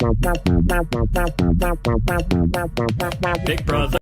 Big brother.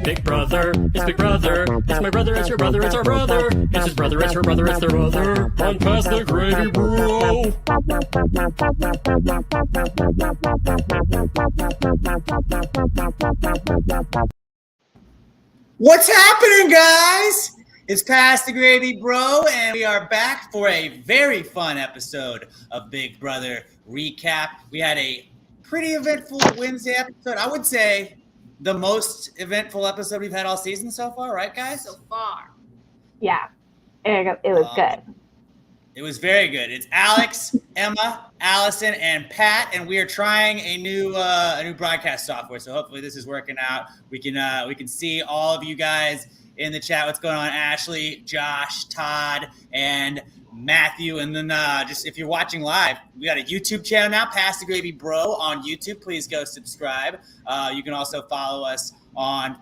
Big brother, it's big brother, it's my brother, it's your brother, it's our brother, it's his brother, it's her brother, it's their brother. Run past the gravy, bro. What's happening, guys? It's Past the Gravy, bro, and we are back for a very fun episode of Big Brother Recap. We had a pretty eventful Wednesday episode. I would say the most eventful episode we've had all season so far, right, guys? So far. Yeah, it was good. It was very good. It's Alex, Emma, Allison, and Pat, and we are trying a new broadcast software. So hopefully this is working out. We can see all of you guys in the chat. What's going on? Ashley, Josh, Todd, and Matthew. And then just if you're watching live, we got a YouTube channel now, Pass the Gravy Bro on YouTube. Please go subscribe. You can also follow us on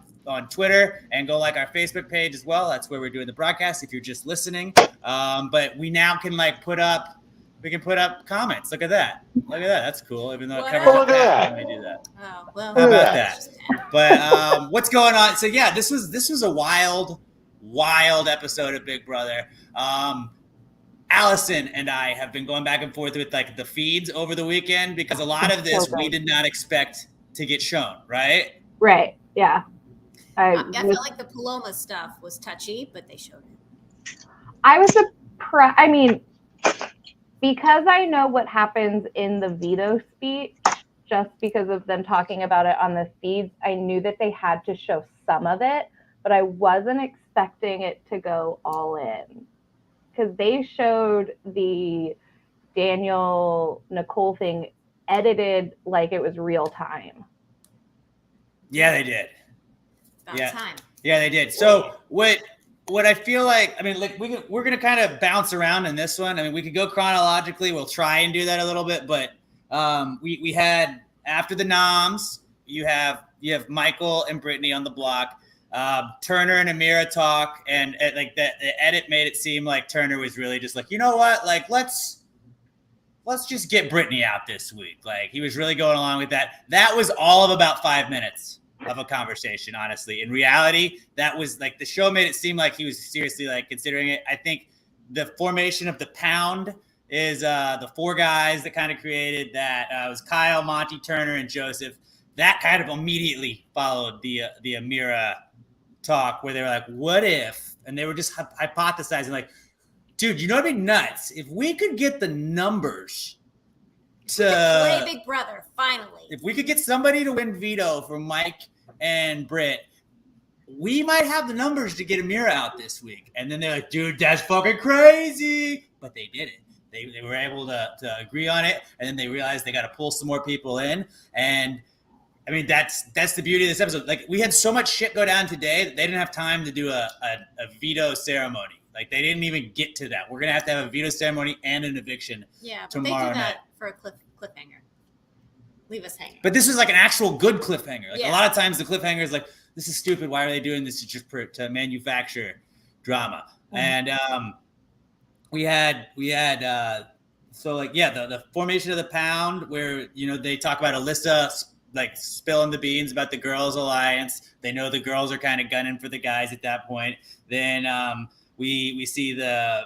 Twitter and go like our Facebook page as well. That's where we're doing the broadcast if you're just listening. But we now can put up comments. Look at that. That's cool. Even though it covers up that when we do that. Oh, well. How about that? But what's going on? So yeah, this was a wild episode of Big Brother. Allison and I have been going back and forth with the feeds over the weekend because a lot of this we did not expect to get shown, right? Right. Yeah. I felt like the Paloma stuff was touchy, but they showed it. I was surprised. I mean, because I know what happens in the veto speech, just because of them talking about it on the feeds, I knew that they had to show some of it, but I wasn't expecting it to go all in. Because they showed the Daniel Nicole thing edited like it was real time. Yeah, they did. About time. Yeah, they did. So what I feel like, I mean, we're gonna kind of bounce around in this one. I mean, we could go chronologically. We'll try and do that a little bit, but we had after the noms, you have Michael and Brittany on the block. Turner and Amira talk, and the edit made it seem like Turner was really just like, you know what, let's just get Brittany out this week. Like he was really going along with that. That was all of about 5 minutes of a conversation, honestly. In reality, that was the show made it seem like he was seriously considering it. I think the formation of the pound is the four guys that kind of created that. It was Kyle, Monty, Turner, and Joseph. That kind of immediately followed the Amira talk where they were like, what if? And they were just hypothesizing dude, you know what'd be nuts? If we could get the numbers to play Big Brother, finally. If we could get somebody to win veto for Mike and Britt, we might have the numbers to get Amira out this week. And then they're like, dude, that's fucking crazy. But they did it. They were able to agree on it. And then they realized they got to pull some more people in. And I mean, that's the beauty of this episode. Like, we had so much shit go down today that they didn't have time to do a veto ceremony. Like, they didn't even get to that. We're gonna have a veto ceremony and an eviction. Yeah, but tomorrow they do that night. for a cliffhanger. Leave us hanging. But this was like an actual good cliffhanger. Like, Yeah. a lot of times the cliffhanger is like, this is stupid. Why are they doing this to manufacture drama? And we had so like, yeah, the formation of the pound, where, you know, they talk about Alyssa like spilling the beans about the girls' alliance. They know the girls are kind of gunning for the guys at that point. Then we see the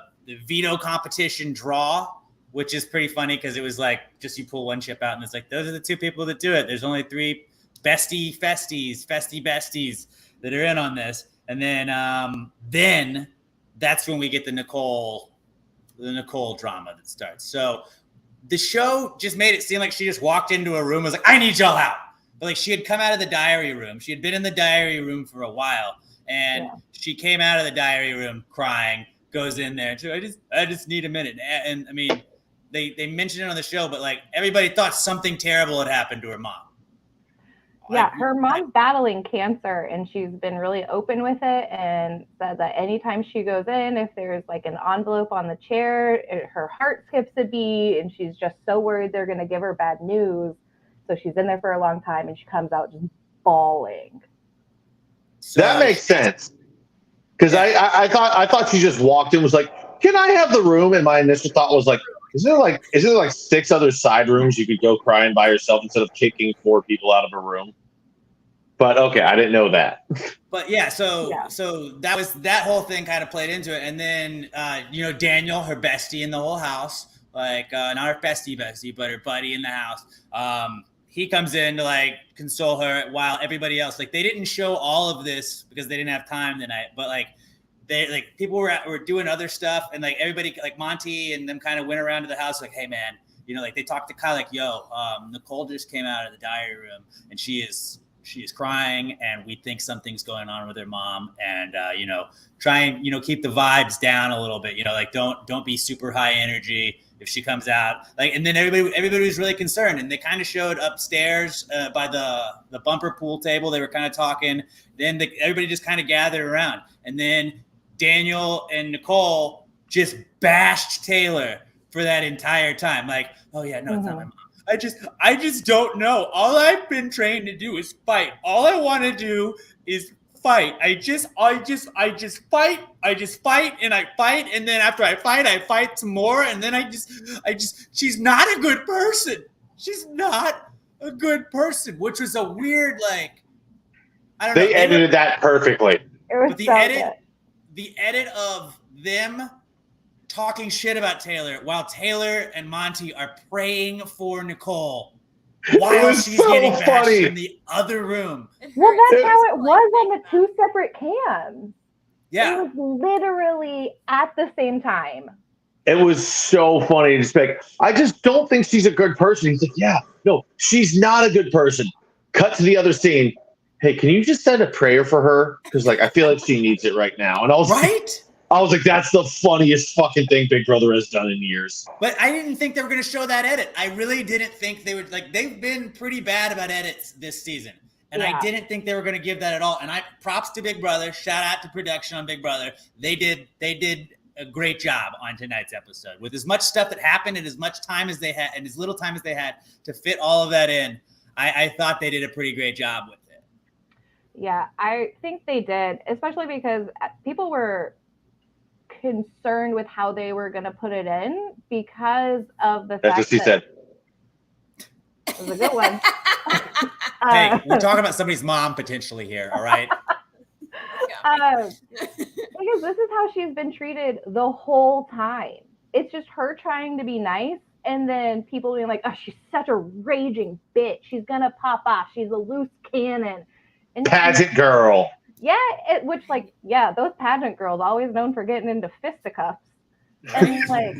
veto competition draw, which is pretty funny because it was like, just you pull one chip out and it's like, those are the two people that do it. There's only 3 festy besties that are in on this. And then that's when we get the Nicole drama that starts. So the show just made it seem like she just walked into a room and was like, I need y'all out. But like, she had come out of the diary room. She had been in the diary room for a while. And she came out of the diary room crying, goes in there. And she's, I just need a minute. And I mean, they mentioned it on the show, but like, everybody thought something terrible had happened to her mom. Yeah, her mom's battling cancer, and she's been really open with it, and said that anytime she goes in, if there's like an envelope on the chair, her heart skips a beat, and she's just so worried they're going to give her bad news. So she's in there for a long time, and she comes out just bawling. So, that makes sense. Because I thought she just walked in and was like, can I have the room? And my initial thought was like, is there like 6 other side rooms you could go crying by yourself instead of kicking 4 people out of a room? But okay, I didn't know that. But yeah, so that whole thing kind of played into it. And then you know, Daniel, her bestie in the whole house, like not her bestie, but her buddy in the house. He comes in to like console her while everybody else, like, they didn't show all of this because they didn't have time tonight, but like, they like, people were doing other stuff, and like, everybody, like Monty and them, kind of went around to the house like, hey man, you know, like, they talked to Kyle like, yo, Nicole just came out of the diary room and she is crying, and we think something's going on with her mom, and you know, try and, you know, keep the vibes down a little bit, you know, like, don't be super high energy if she comes out, like. And then everybody was really concerned, and they kind of showed upstairs by the bumper pool table. They were kind of talking. Then everybody just kind of gathered around, and then Daniel and Nicole just bashed Taylor for that entire time. Like, oh yeah, no, it's not my mom. I just don't know. All I've been trained to do is fight. All I want to do is fight. I just fight. And I fight. And then after I fight some more. And then I just, she's not a good person. She's not a good person, which was a weird, like, I don't know. They edited that perfectly. It was the edit of them talking shit about Taylor while Taylor and Monty are praying forNicole while she's getting bashed in the other room. Well, that's how it was on the 2 separate cams. Yeah. It was literally at the same time. It was so funny. Just like, I just don't think she's a good person. He's like, yeah, no, she's not a good person. Cut to the other scene. Hey, can you just send a prayer for her? Because like, I feel like she needs it right now. And I was like, that's the funniest fucking thing Big Brother has done in years. But I didn't think they were going to show that edit. I really didn't think they would. Like, they've been pretty bad about edits this season. And I didn't think they were going to give that at all. And props to Big Brother. Shout out to production on Big Brother. They did a great job on tonight's episode. With as much stuff that happened and as much time as they had and as little time as they had to fit all of that in, I thought they did a pretty great job with it. Yeah, I think they did, especially because people were concerned with how they were going to put it in because of the fact what she said. It was a good one. Hey, we're talking about somebody's mom potentially here, all right? Because this is how she's been treated the whole time. It's just her trying to be nice, and then people being like, oh, she's such a raging bitch. She's going to pop off. She's a loose cannon. And pageant girl. Yeah, those pageant girls always known for getting into fisticuffs. And like,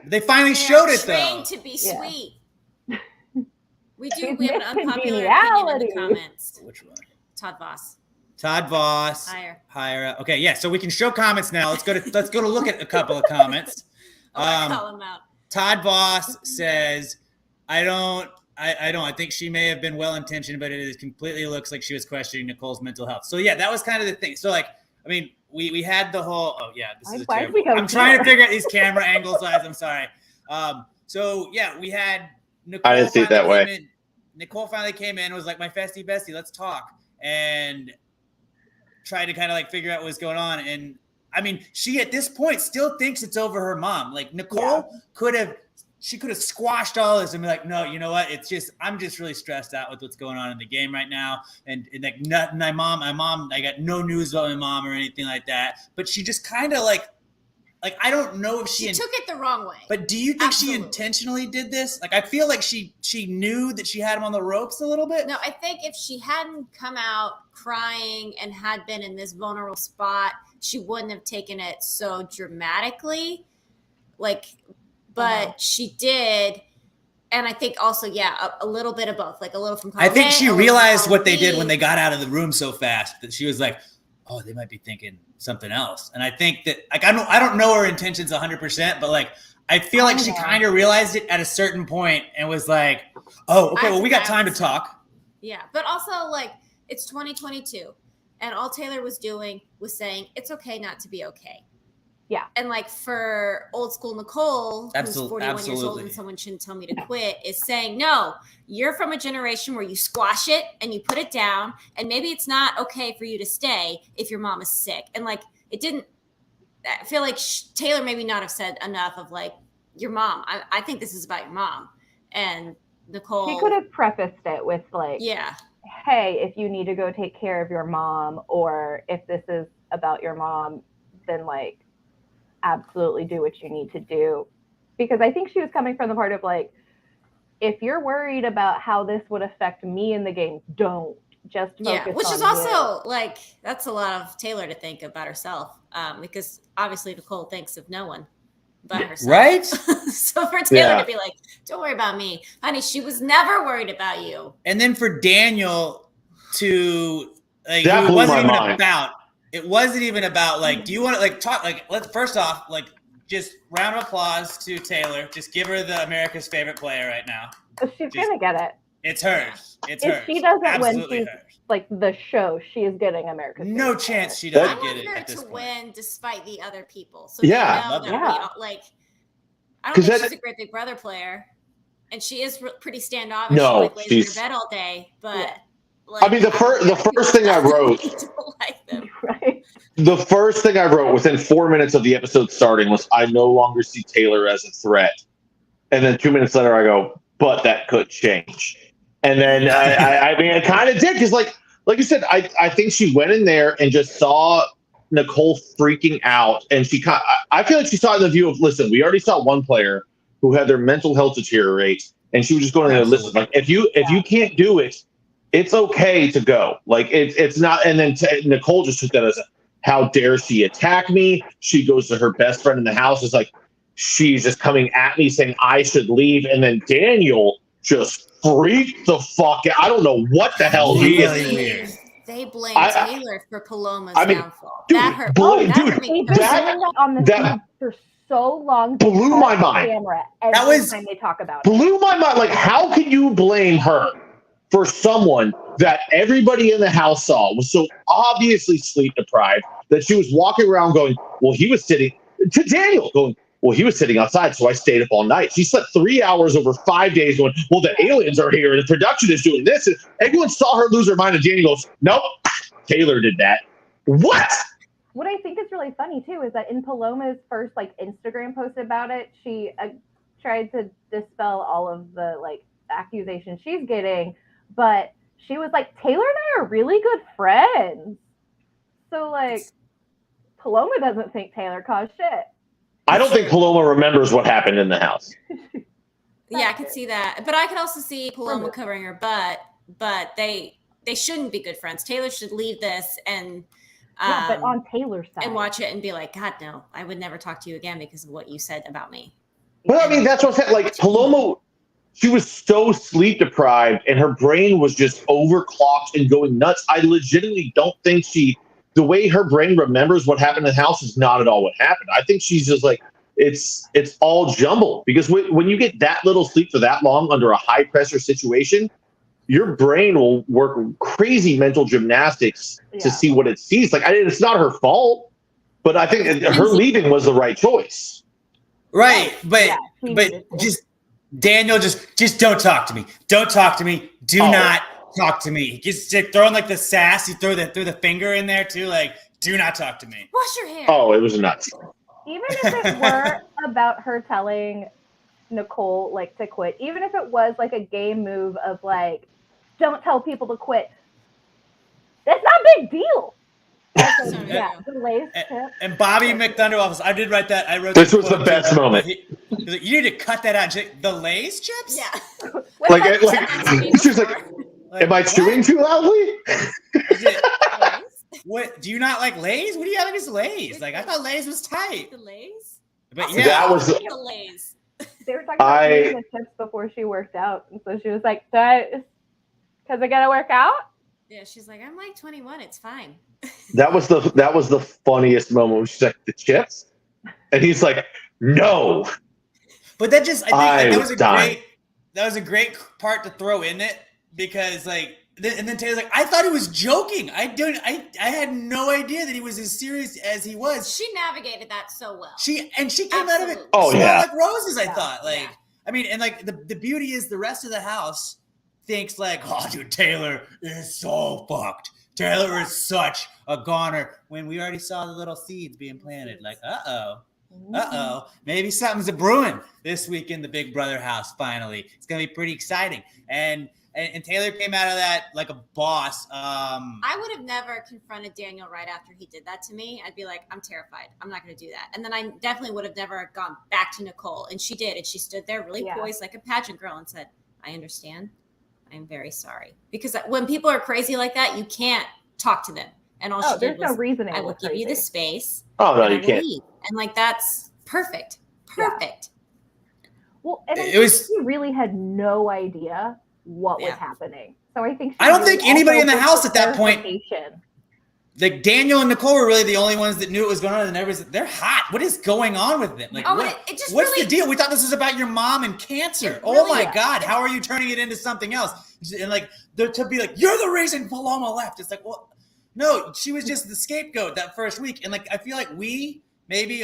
they finally showed it though. Trained to be sweet. We have an unpopular opinion in the comments. Which one? Todd Voss. Higher. Okay, yeah. So we can show comments now. Let's go to look at a couple of comments. I'll call him out. Todd Voss says, I don't I don't. I think she may have been well intentioned, but it completely looks like she was questioning Nicole's mental health. So yeah, that was kind of the thing. So like, I mean, we had the whole. Oh yeah, this is terrible. I'm trying to figure out these camera angles. I'm sorry. So yeah, we had Nicole. I didn't see it that way. Nicole finally came in and was like, "My festie bestie, let's talk," and tried to kind of like figure out what was going on. And I mean, she at this point still thinks it's over her mom. Like Nicole could have squashed all this and be like, no, you know what? It's just, I'm just really stressed out with what's going on in the game right now. And like my mom, I got no news about my mom or anything like that. But she just kind of like, I don't know if she took it the wrong way. But do you think she intentionally did this? Like, I feel like she knew that she had him on the ropes a little bit. No, I think if she hadn't come out crying and had been in this vulnerable spot, she wouldn't have taken it so dramatically. Like, but she did. And I think also, a little bit of both, like a little from column I think she A, realized what they did when they got out of the room so fast that she was like, oh, they might be thinking something else. And I think that, like, I don't know her intentions 100%, but like, I feel like she kind of realized it at a certain point and was like, oh, okay, well, we got time to talk. Yeah. But also, like, it's 2022. And all Taylor was doing was saying, it's okay not to be okay. Yeah. And like for old school Nicole, who's 41 years old and someone shouldn't tell me to quit, is saying, no, you're from a generation where you squash it and you put it down. And maybe it's not okay for you to stay if your mom is sick. And like, it didn't, I feel like Taylor maybe not have said enough of like, your mom. I think this is about your mom. And Nicole. She could have prefaced it with like, hey, if you need to go take care of your mom, or if this is about your mom, then like, absolutely do what you need to do. Because I think she was coming from the part of like, if you're worried about how this would affect me in the game, don't just focus which on is also like, that's a lot of Taylor to think about herself, because obviously Nicole thinks of no one but herself, right? So for Taylor to be like, don't worry about me, honey, she was never worried about you. And then for Daniel to like, that blew my mind. It wasn't even about like, do you want to like talk? Like, let's first off, like, just round of applause to Taylor. Just give her the America's favorite player right now. She's gonna get it. It's hers. It's if hers. She doesn't Absolutely win. She's hers. like the show. She is getting America's. No chance she doesn't get it. I want her at this to point. win despite the other people. So yeah, we like. I don't think she's a great Big Brother player, and she is pretty standoffish. No, like lays in her bed all day, but. Yeah. Like, I mean, the first thing I wrote, like them. Right. the first thing I wrote within 4 minutes of the episode starting was, I no longer see Taylor as a threat. And then 2 minutes later, I go, but that could change. And then I mean, it kind of did, because like you said, I think she went in there and just saw Nicole freaking out, and I feel like she saw it in the view of, listen, we already saw one player who had their mental health deteriorate, and she was just going in there, listen, like if you can't do it, it's okay to go. Like it's not. And then Nicole just took that as how dare she attack me? She goes to her best friend in the house. It's like, she's just coming at me saying I should leave. And then Daniel just freaked the fuck out. I don't know what the hell he is. They blame Taylor for Paloma's downfall. Dude, that hurt. That for so long. Blew my mind. Every time they talk about it. Blew my mind. Like, how can you blame her for someone that everybody in the house saw was so obviously sleep deprived that she was walking around going, well, he was sitting to Daniel going, well, he was sitting outside, so I stayed up all night. She slept 3 hours over 5 days going, well, the aliens are here and the production is doing this. And everyone saw her lose her mind, and Daniel goes, nope, Taylor did that. What? What I think is really funny, too, is that in Paloma's first like Instagram post about it, she tried to dispel all of the like accusations she's getting. But she was like, Taylor and I are really good friends. So, like, Paloma doesn't think Taylor caused shit. I don't think Paloma remembers what happened in the house. Yeah, I could see that. But I could also see Paloma covering her butt. But they shouldn't be good friends. Taylor should leave this and... but on Taylor's side. And watch it and be like, God, no, I would never talk to you again because of what you said about me. Well, I mean, that's what I'm saying. Like, Paloma... She was so sleep deprived and her brain was just overclocked and going nuts. I legitimately don't think the way her brain remembers what happened in the house is not at all what happened. I think she's just like, it's all jumbled because when you get that little sleep for that long under a high pressure situation, your brain will work crazy mental gymnastics to see what it sees. Like, it's not her fault, but I think her leaving was the right choice. Right, but just Daniel, just don't talk to me. Don't talk to me. Do not talk to me. Just throwing like the sass. You throw the finger in there too. Like, do not talk to me. Wash your hair. Oh, it was nuts. Even if it were about her telling Nicole like to quit, even if it was like a game move of like, don't tell people to quit. That's not a big deal. Also, the Lay's tip. And Bobby McThunderwaffles, I did write that. I wrote this was the best moment. Like, you need to cut that out. The Lay's chips? Yeah. She's like, am I chewing too loudly? What? Do you not like Lay's? What do you have against Lay's? Like, I thought Lay's was tight. The Lay's? But that was the Lay's. They were talking about eating the chips before she worked out, and so she was like, because I gotta work out? Yeah, she's like, I'm like 21, it's fine. That was the funniest moment. She's like, the chips? And he's like, no. But that just, I think that was a great part to throw in it because like, and then Taylor's like, I thought he was joking. I had no idea that he was as serious as he was. She navigated that so well. She came out of it like roses, I thought. Like, I mean, and like the beauty is the rest of the house thinks like, oh, dude, Taylor is so fucked. Taylor is such a goner when we already saw the little seeds being planted. Like, maybe something's a brewing this week in the Big Brother house. Finally, it's gonna be pretty exciting. And Taylor came out of that like a boss. I would have never confronted Daniel right after he did that to me. I'd be like, I'm terrified. I'm not going to do that. And then I definitely would have never gone back to Nicole. And she did. And she stood there really poised like a pageant girl and said, I understand. I'm very sorry. Because when people are crazy like that, you can't talk to them. And all she did was, no reasoning. I will give you the space. Oh, no, you can't. Leave. And like, that's perfect. Perfect. Yeah. Well, and she really had no idea what was happening. So I think I don't think anybody in the house at that point. Like Daniel and Nicole were really the only ones that knew what was going on, and they're hot. What is going on with them? Like, what's the deal? We thought this was about your mom and cancer. Oh my God, how are you turning it into something else? And like, to be like, you're the reason Paloma left. It's like, well, no, she was just the scapegoat that first week, and like, I feel like we maybe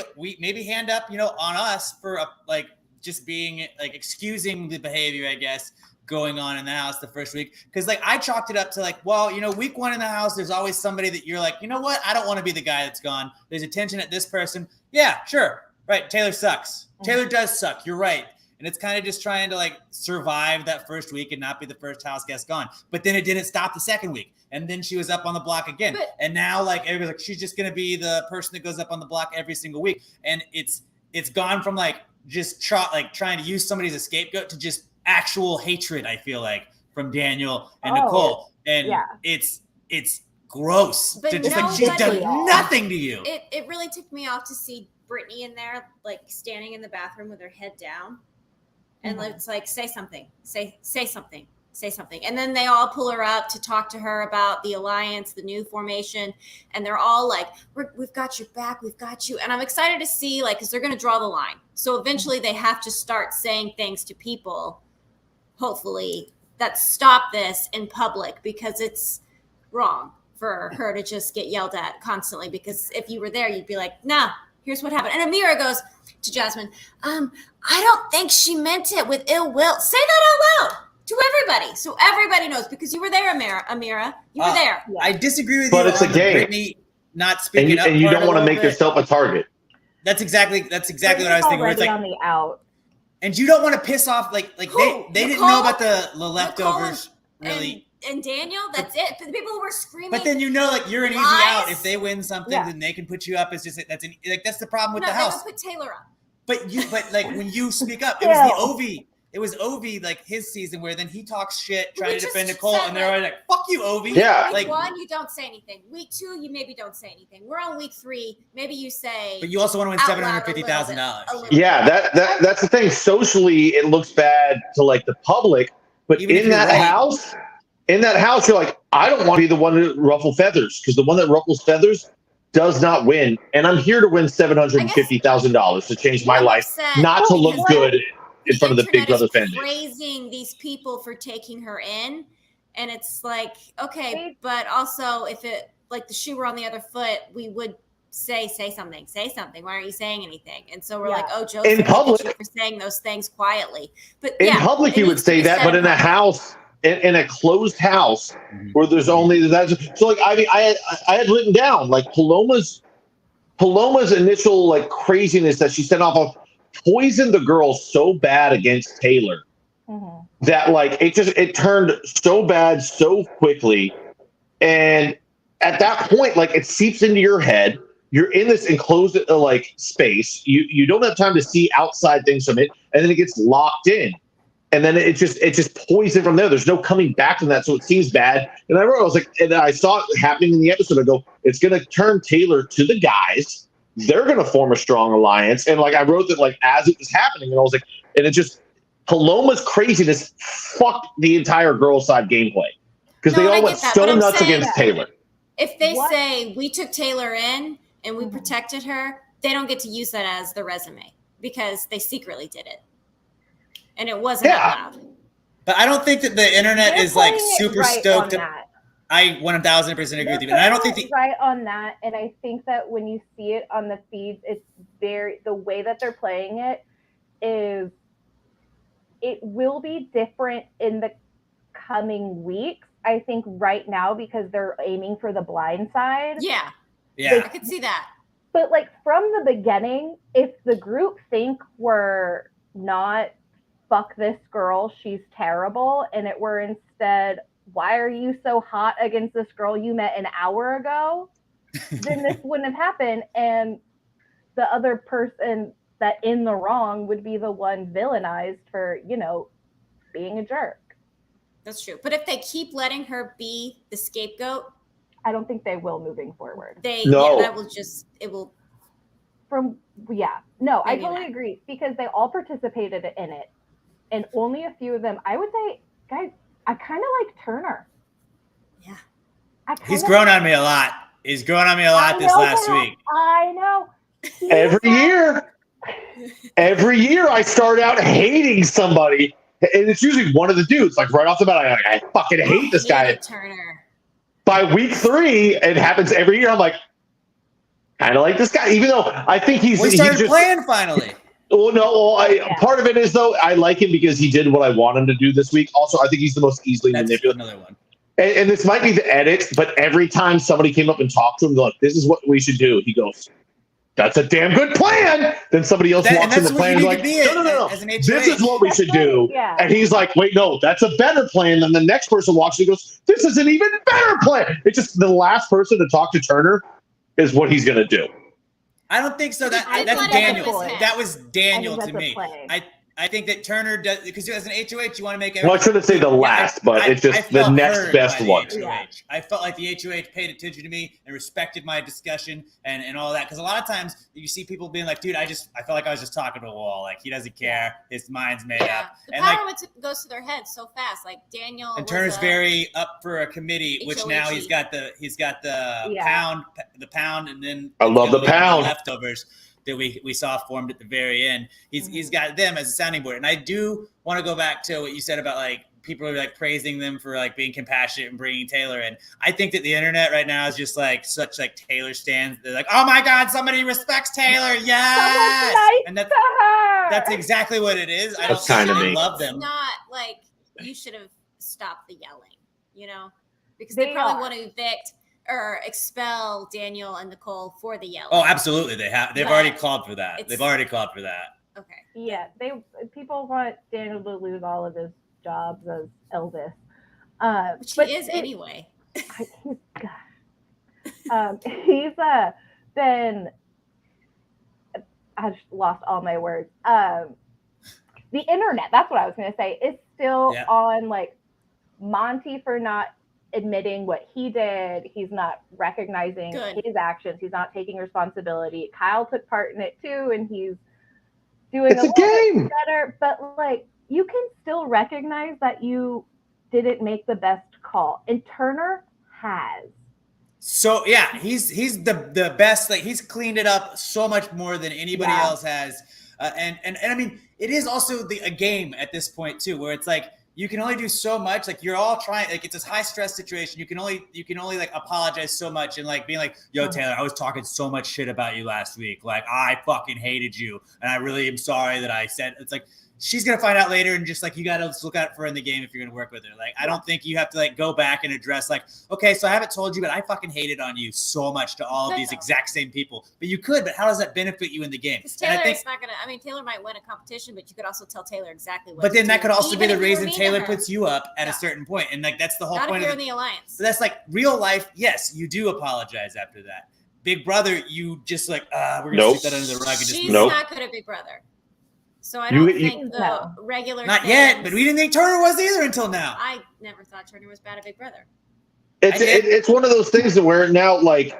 hand up, on us for like just being like excusing the behavior, I guess, going on in the house the first week. Because like I chalked it up to like, well, week one in the house, there's always somebody that you're like, you know what? I don't want to be the guy that's gone. There's attention at this person. Yeah, sure. Right. Taylor sucks. Taylor does suck. You're right. And it's kind of just trying to like survive that first week and not be the first house guest gone. But then it didn't stop the second week. And then she was up on the block again. And now like everybody's like, she's just going to be the person that goes up on the block every single week. And it's gone from like just trying to use somebody as a scapegoat to just actual hatred, I feel like, from Daniel and Nicole. And it's gross. But she's done nothing to you. It really took me off to see Brittany in there, like standing in the bathroom with her head down. And it's like, say something, say something, say something. And then they all pull her up to talk to her about the alliance, the new formation. And they're all like, we've got your back. We've got you. And I'm excited to see, like, because they're going to draw the line. So eventually they have to start saying things to people, hopefully, that stop this in public, because it's wrong for her to just get yelled at constantly. Because if you were there, you'd be like, nah, here's what happened. And Amira goes to Jasmine, I don't think she meant it with ill will. Say that out loud to everybody, so everybody knows, because you were there, Amira. You were there. I disagree with you. But it's a game. Brittany not speaking up, and you don't want to make yourself a target. That's exactly what I was thinking. Where it's like on the out. And you don't want to piss off like they didn't know about the leftovers really. And Daniel, that's it. The people who were screaming. But then like you're an easy out if they win something, then they can put you up as just that's the problem with the house. They would put Taylor up. But like when you speak up, it was the Ovi. It was Ovi, like his season, where then he talks shit trying to defend Nicole, and they're already like, "Fuck you, Ovi." Yeah. Week 1, you don't say anything. Week 2, you maybe don't say anything. We're on week 3. Maybe you say. But you also want to win $750,000. Yeah, that's the thing. Socially, it looks bad to like the public, but even in that house, you're like, I don't want to be the one to ruffle feathers, because the one that ruffles feathers does not win, and I'm here to win $750,000 to change my life, not to look good in front of the Big Brother fan base. Praising these people for taking her in, and it's like, okay, but also if it like the shoe were on the other foot, we would say something. Why aren't you saying anything? And so we're like, oh, Joe's in public for saying those things quietly. But in public, he would say that, but in a house. In a closed house where there's only that. So like, I mean, I had written down like Paloma's initial like craziness that she sent off of poisoned the girl so bad against Taylor that like it turned so bad so quickly. And at that point, like it seeps into your head. You're in this enclosed like space. You don't have time to see outside things from it, and then it gets locked in. And then it just poisoned from there. There's no coming back from that, so it seems bad. And I was like, and I saw it happening in the episode. I go, it's going to turn Taylor to the guys. They're going to form a strong alliance. And like I wrote that like as it was happening, and I was like, and it just Paloma's craziness fucked the entire girls' side gameplay because they all went so nuts against Taylor. If they say we took Taylor in and we protected her, they don't get to use that as the resume because they secretly did it. And it wasn't out loud. But I don't think that the internet is like super stoked. I 1000% agree with you. And I don't think right on that. And I think that when you see it on the feeds, it's the way that they're playing it is it will be different in the coming weeks. I think right now because they're aiming for the blind side. Yeah, I could see that. But like from the beginning, if the group think we're not fuck this girl, she's terrible, and it were instead, why are you so hot against this girl you met an hour ago? Then this wouldn't have happened, and the other person that in the wrong would be the one villainized for, being a jerk. That's true. But if they keep letting her be the scapegoat, I don't think they will moving forward. I totally agree because they all participated in it. And only a few of them, I would say, guys, I kind of like Turner. Yeah. He's grown on me a lot. He's grown on me a lot this last week. I know. Every year I start out hating somebody. And it's usually one of the dudes. Like right off the bat, I fucking hate this guy. Turner. By week 3, it happens every year. I'm like, kind of like this guy. Even though I think we started playing finally. Part of it is though I like him because he did what I want him to do this week. Also, I think he's the most easily manipulated. Another one. And this might be the edit, but every time somebody came up and talked to him, like, "This is what we should do," he goes, "That's a damn good plan." Then somebody else walks in the plan and is like, "No. This is what we should do." And he's like, "Wait, no, that's a better plan." Then the next person walks in and goes, "This is an even better plan." It's just the last person to talk to Turner is what he's going to do. I don't think so. That's Daniel. That was Daniel to me. I think that Turner does because as an HOH, you want to make. Well, I shouldn't say the last, but it's just the next best one. I felt like the HOH paid attention to me and respected my discussion and all that. Because a lot of times you see people being like, "Dude, I felt like I was just talking to a wall. Like he doesn't care. His mind's made up." The power goes to their heads so fast. Like Daniel and Turner's very up for a committee, which now he's got the pound, and then I love the pound leftovers that we saw formed at the very end. He's got them as a sounding board. And I do want to go back to what you said about like people are like praising them for like being compassionate and bringing Taylor in. I think that the internet right now is just like such like Taylor stands. They're like, "Oh my God, somebody respects Taylor." Yes. And that's exactly what it is. I don't kind of me. Love them. It's not like you should have stopped the yelling, because they probably want to evict or expel Daniel and Nicole for the yelling. Oh, absolutely. They've already called for that. Okay. Yeah. People want Daniel to lose all of his jobs as Elvis. Which he is anyway. He's been, I just lost all my words. The internet, that's what I was going to say, is still on like Monty for not admitting what he did. He's not recognizing his actions. He's not taking responsibility. Kyle took part in it too, and he's doing a game better. But like, you can still recognize that you didn't make the best call, and Turner has. So yeah, he's the best. Like he's cleaned it up so much more than anybody else has. And I mean, it is also a game at this point too, where it's like you can only do so much. Like you're all trying, like it's this high stress situation. You can only like apologize so much and like being like, yo, Taylor, I was talking so much shit about you last week. Like I fucking hated you, and I really am sorry that I said. It's like she's gonna find out later, and just like you gotta look out for her in the game if you're gonna work with her. Like I don't think you have to like go back and address like, okay, so I haven't told you, but I fucking hated on you so much to all of these exact same people. But you could, but how does that benefit you in the game? Because Taylor is not gonna. I mean, Taylor might win a competition, but you could also tell Taylor exactly what. But then that could also be the reason Taylor puts you up at a certain point, and like that's the whole point. Not if you're in the alliance. So that's like real life. Yes, you do apologize after that. Big Brother, you just like we're gonna stick that under the rug and just. She's not good at Big Brother. So I don't think the regular not yet, but we didn't think Turner was either until now. I never thought Turner was bad at Big Brother. It's one of those things that where now like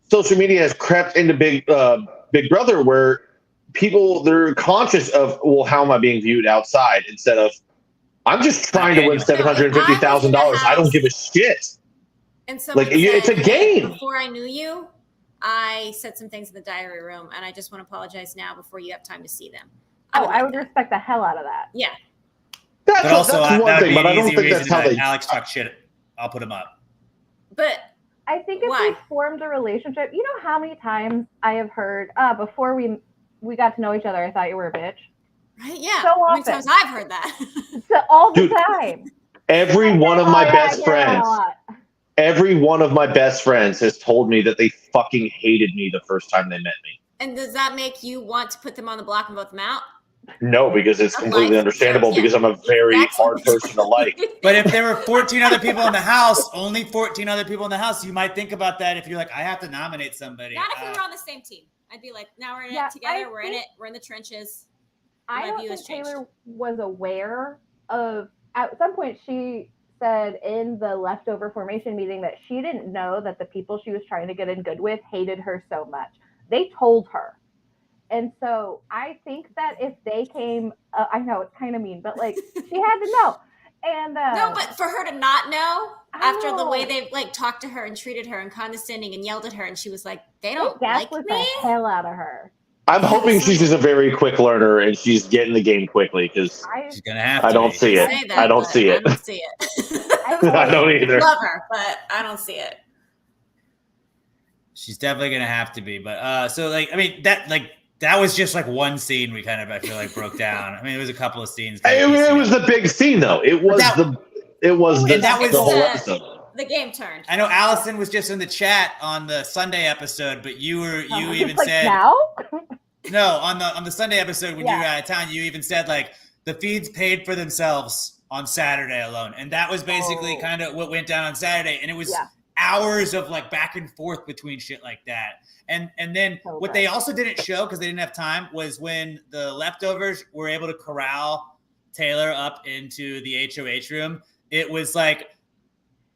social media has crept into Big Brother where people they're conscious of how am I being viewed outside instead of I'm just trying to win $750,000. I don't give a shit. And like it's a game. Before I knew you, I said some things in the diary room, and I just want to apologize now before you have time to see them. I would respect the hell out of that. Yeah. That's one thing, but I don't think that's how Alex talk shit. I'll put him up. But I think if we formed a relationship, you know how many times I have heard, before we got to know each other, I thought you were a bitch. Right? Yeah. So how often. many times I've heard that? So all the time. Every one of my best friends. Every one of my best friends has told me that they fucking hated me the first time they met me. And does that make you want to put them on the block and vote them out? No, because it's completely understandable because I'm a very hard person to like. But if there were 14 other people in the house, only 14 other people in the house, you might think about that if you're like, I have to nominate somebody. Not if we were on the same team. I'd be like, now we're in it together. We're in it. We're in the trenches. I don't think Taylor was aware of, at some point she said in the leftover formation meeting that she didn't know that the people she was trying to get in good with hated her so much. They told her. And so I think that if they came, I know it's kind of mean, but like she had to know. And no, but for her to not know after the way they like talked to her and treated her and condescending and yelled at her, and she was like, "They don't like me." The hell out of her. I'm hoping she's just a very quick learner and she's getting the game quickly because she's gonna have to. I don't see it. I don't see it. I don't see it. I don't either. Love her, but I don't see it. She's definitely gonna have to be. But so like, I mean, that was just like one scene we kind of, I feel like, broke down. I mean, it was a couple of scenes. It was the big scene, though. It was the whole episode. The game turned. I know Allison was just in the chat on the Sunday episode, but you even like said now? No, on the Sunday episode when you were out of town, you even said like the feeds paid for themselves on Saturday alone, and that was basically kind of what went down on Saturday, and it was hours of like back and forth between shit like that. And then what they also didn't show because they didn't have time was when the leftovers were able to corral Taylor up into the HOH room. It was like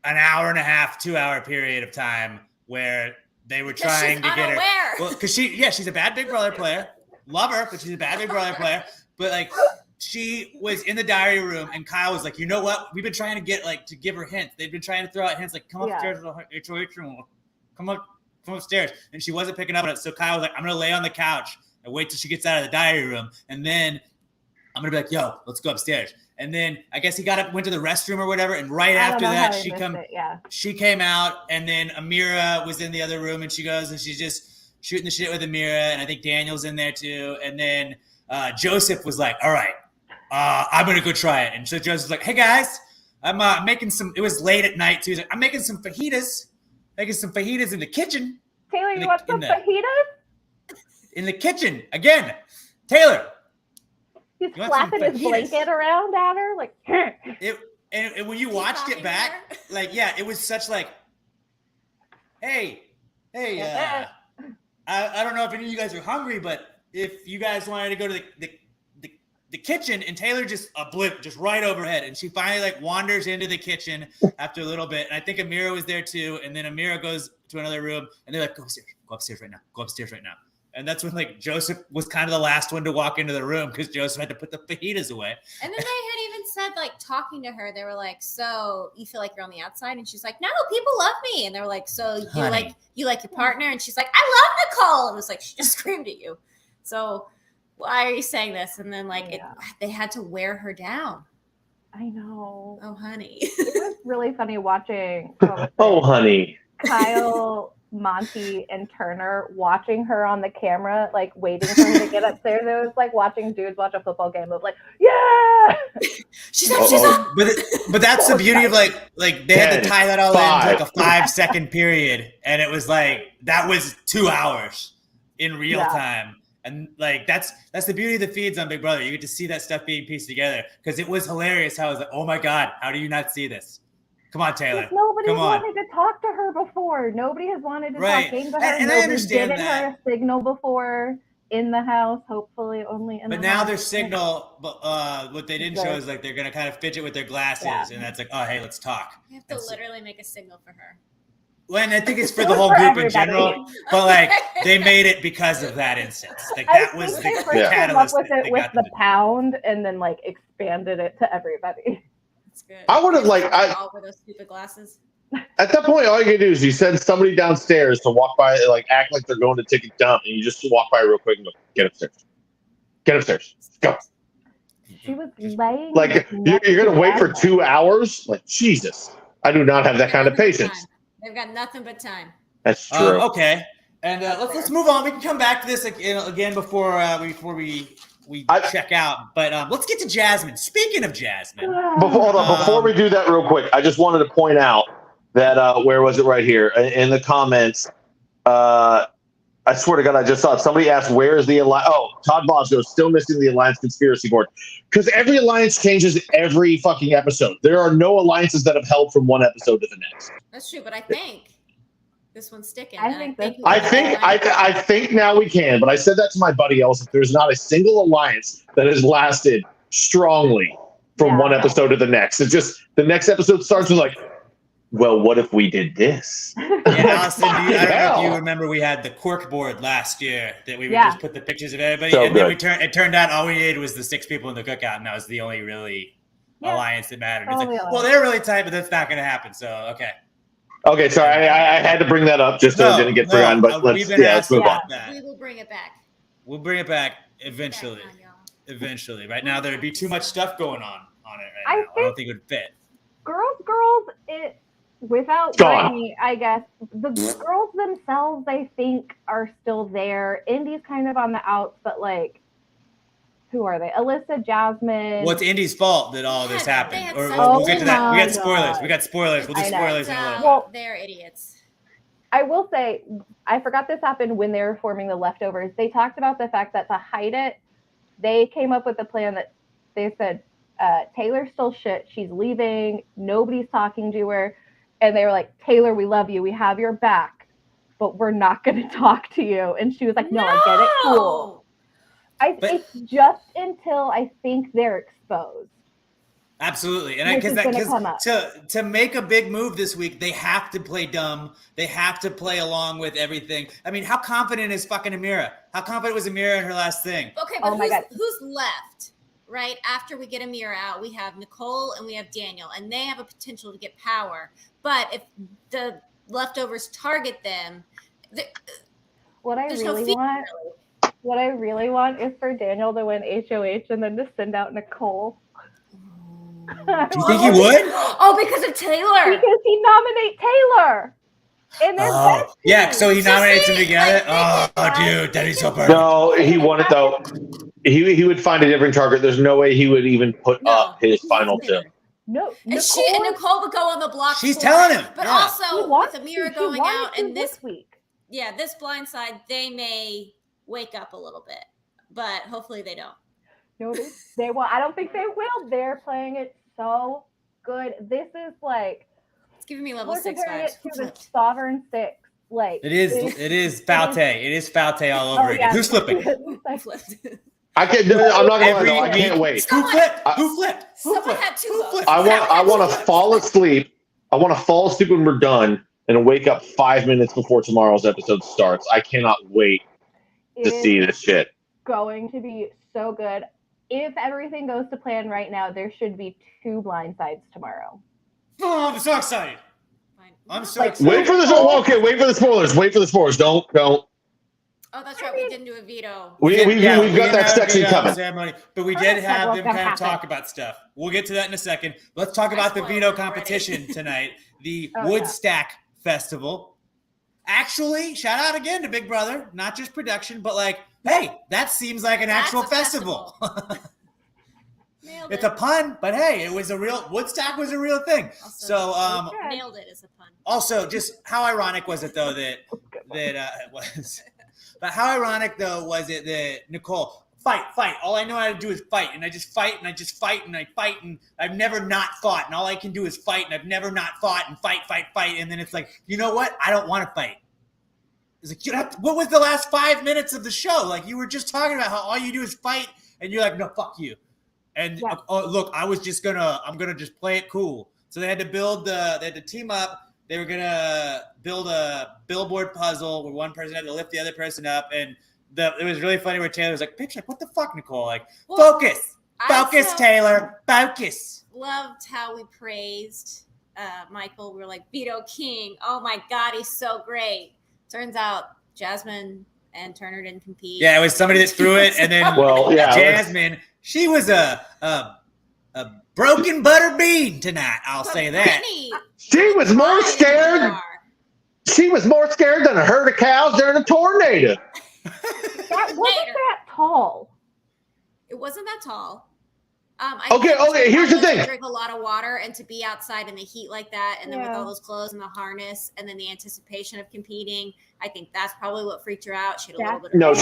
an hour and a half, 2 hour period of time where they were trying to get her. Well, because she's a bad Big Brother player. Love her, but she's a bad Big Brother player. But like she was in the diary room and Kyle was like, you know what? We've been trying to get like to give her hints. They've been trying to throw out hints like come upstairs to the HOH room. Come upstairs. And she wasn't picking up on it. So Kyle was like, I'm going to lay on the couch and wait till she gets out of the diary room. And then I'm going to be like, yo, let's go upstairs. And then I guess he got up, went to the restroom or whatever. And right after that, she came out. And then Amira was in the other room and she goes and she's just shooting the shit with Amira. And I think Daniel's in there too. And then Joseph was like, all right, I'm going to go try it. And so Joseph's like, hey guys, I'm making it was late at night too. He's like, I'm making some fajitas. Making some fajitas in the kitchen. Taylor, you want some fajitas? In the kitchen. Again. Taylor. He's flapping his blanket around at her. Like, and when you watched it back, like, yeah, it was such like, hey, I don't know if any of you guys are hungry, but if you guys wanted to go to the kitchen, and Taylor just a blip just right overhead, and she finally like wanders into the kitchen after a little bit, and I think Amira was there too, and then Amira goes to another room and they're like, go upstairs right now, and that's when like Joseph was kind of the last one to walk into the room because Joseph had to put the fajitas away. And then they had even said, like, talking to her, they were like, so you feel like you're on the outside? And she's like, no, people love me. And they were like, so you like your partner? And she's like, I love Nicole. And it was like, she just screamed at you. So why are you saying this? And then like they had to wear her down. I know. Oh, honey. It was really funny watching. Oh, honey. Kyle, Monty, and Turner watching her on the camera, like waiting for her to get upstairs. It was like watching dudes watch a football game. It was like, yeah, she's up. But that's the beauty of like they had to tie that all in like a 5-second period, and it was like that was 2 hours in real time. And like that's the beauty of the feeds on Big Brother. You get to see that stuff being pieced together because it was hilarious. How I was like, oh my god, how do you not see this? Come on, Taylor. Nobody wanted to talk to her before. Nobody has wanted to talk to her. And I understand given that. her a signal before in the house. Hopefully, only in. But the now house. their signal. What they didn't show is like they're gonna kind of fidget with their glasses, and that's like, oh hey, let's talk. You have to literally make a signal for her. Well, and I think it's for the whole group in general, but like they made it because of that instance. Like that was the catalyst. With it with the pound, and then like expanded it to everybody. That's good. I would have all with those stupid glasses. At that point, all you can do is you send somebody downstairs to walk by, like act like they're going to take a dump, and you just walk by real quick and go, get upstairs. Get upstairs. Go. She was laying. Like you're gonna wait for 2 hours? Like Jesus, I do not have that kind of patience. They've got nothing but time. That's true. Okay, and let's move on. We can come back to this again before we check out. But let's get to Jasmine. Speaking of Jasmine, before we do that, real quick, I just wanted to point out that where was it right here in the comments? I swear to God, I just saw it. Somebody asked, "Where is the alliance?" Oh, Todd Bosco still missing the alliance conspiracy board because every alliance changes every fucking episode. There are no alliances that have held from one episode to the next. That's true, but I think this one's sticking. I think now we can, but I said that to my buddy Allison. There's not a single alliance that has lasted strongly from one episode to the next. It's just the next episode starts with like, well, what if we did this? Yeah, Allison, I don't know if you remember we had the cork board last year that we would just put the pictures of everybody, and then it turned out all we needed was the 6 people in the cookout, and that was the only really alliance that mattered. It's like, well, they're really tight, but that's not going to happen. So okay, sorry, I had to bring that up just so it didn't get forgotten. But let's move on. We will bring it back. We'll bring it back eventually. Eventually, right now there'd be too much stuff going on it right now. I don't think it would fit. Girls, it. Without Brittany, I guess the girls themselves, I think, are still there. Indy's kind of on the outs, but like, who are they? Alyssa, Jasmine. Well, it's Indy's fault that all this happened. We'll get to that. We got spoilers. We'll do spoilers in a little bit. Well, they're idiots. I will say, I forgot this happened when they were forming the leftovers. They talked about the fact that to hide it, they came up with a plan that they said, Taylor's still shit. She's leaving. Nobody's talking to her. And they were like, Taylor, we love you. We have your back, but we're not going to talk to you. And she was like, no, I get it. Cool. It's just until I think they're exposed. Absolutely. And because to make a big move this week, they have to play dumb. They have to play along with everything. I mean, how confident is fucking Amira? How confident was Amira in her last thing? Okay, but who's left? Right after we get Amira out, we have Nicole and we have Daniel, and they have a potential to get power. But if the leftovers target them, what I really want is for Daniel to win HOH and then to send out Nicole. Do you think he would? Oh, because of Taylor. Because he nominates Taylor. And so he nominates them together. Dude, that is so perfect. No, he won it though. He would find a different target. There's no way he would even put up his final two. No, and Nicole would go on the block. She's telling him, but also with Amira going out and this week, this blindside, they may wake up a little bit, but hopefully they don't. No, they will. I don't think they will. They're playing it so good. This is like it's giving me level 6 vibes. To the Sovereign 6. Like it is Faute. It is Faute all over again. Who's flipping? I flipped. I'm not gonna lie. I can't wait. Who flipped? Someone had 2 votes. I want to fall asleep. I want to fall asleep when we're done and wake up 5 minutes before tomorrow's episode starts. I cannot wait to see this shit. Going to be so good. if everything goes to plan right now, there should be 2 blind sides tomorrow. Oh, I'm so excited. I'm so Wait excited. for the okay. Wait for the spoilers. Wait for the spoilers. Don't. Oh, that's right. We didn't do a veto. We've got that section coming. Ceremony, but we did have them kind of talk about stuff. We'll get to that in a second. Let's talk about the veto competition tonight. The Woodstack Festival. Actually, shout out again to Big Brother. Not just production, but like, hey, that seems like an actual festival. It's a pun, but hey, it was a real Woodstock was a real thing. Also, nailed it as a pun. Also, just how ironic was it though that it was? But how ironic though was it that Nicole fight? All I know how to do is fight, and I just fight, and I just fight, and I fight, and I've never not fought, and all I can do is fight, and I've never not fought, and fight, and then it's like, you know what? I don't want to fight. It's like, you have to, what was the last 5 minutes of the show? Like you were just talking about how all you do is fight, and you're like, no, fuck you. And look, I'm gonna just play it cool. So they had to team up. They were gonna build a billboard puzzle where one person had to lift the other person up, and it was really funny where Taylor was like, "Bitch, like what the fuck, Nicole? Like, focus, Taylor, focus." Loved how we praised Michael. We were like, Veto King. Oh my God, he's so great. Turns out Jasmine and Turner didn't compete. Yeah, it was somebody that threw it, and then Jasmine. She was a broken butter bean tonight. I'll say that. She was more scared. She was more scared than a herd of cows during a tornado. That wasn't that tall. It wasn't that tall. Okay. Here's the thing. Drink a lot of water, and to be outside in the heat like that, and then with all those clothes and the harness, and then the anticipation of competing, I think that's probably what freaked her out. She had a little bit. No.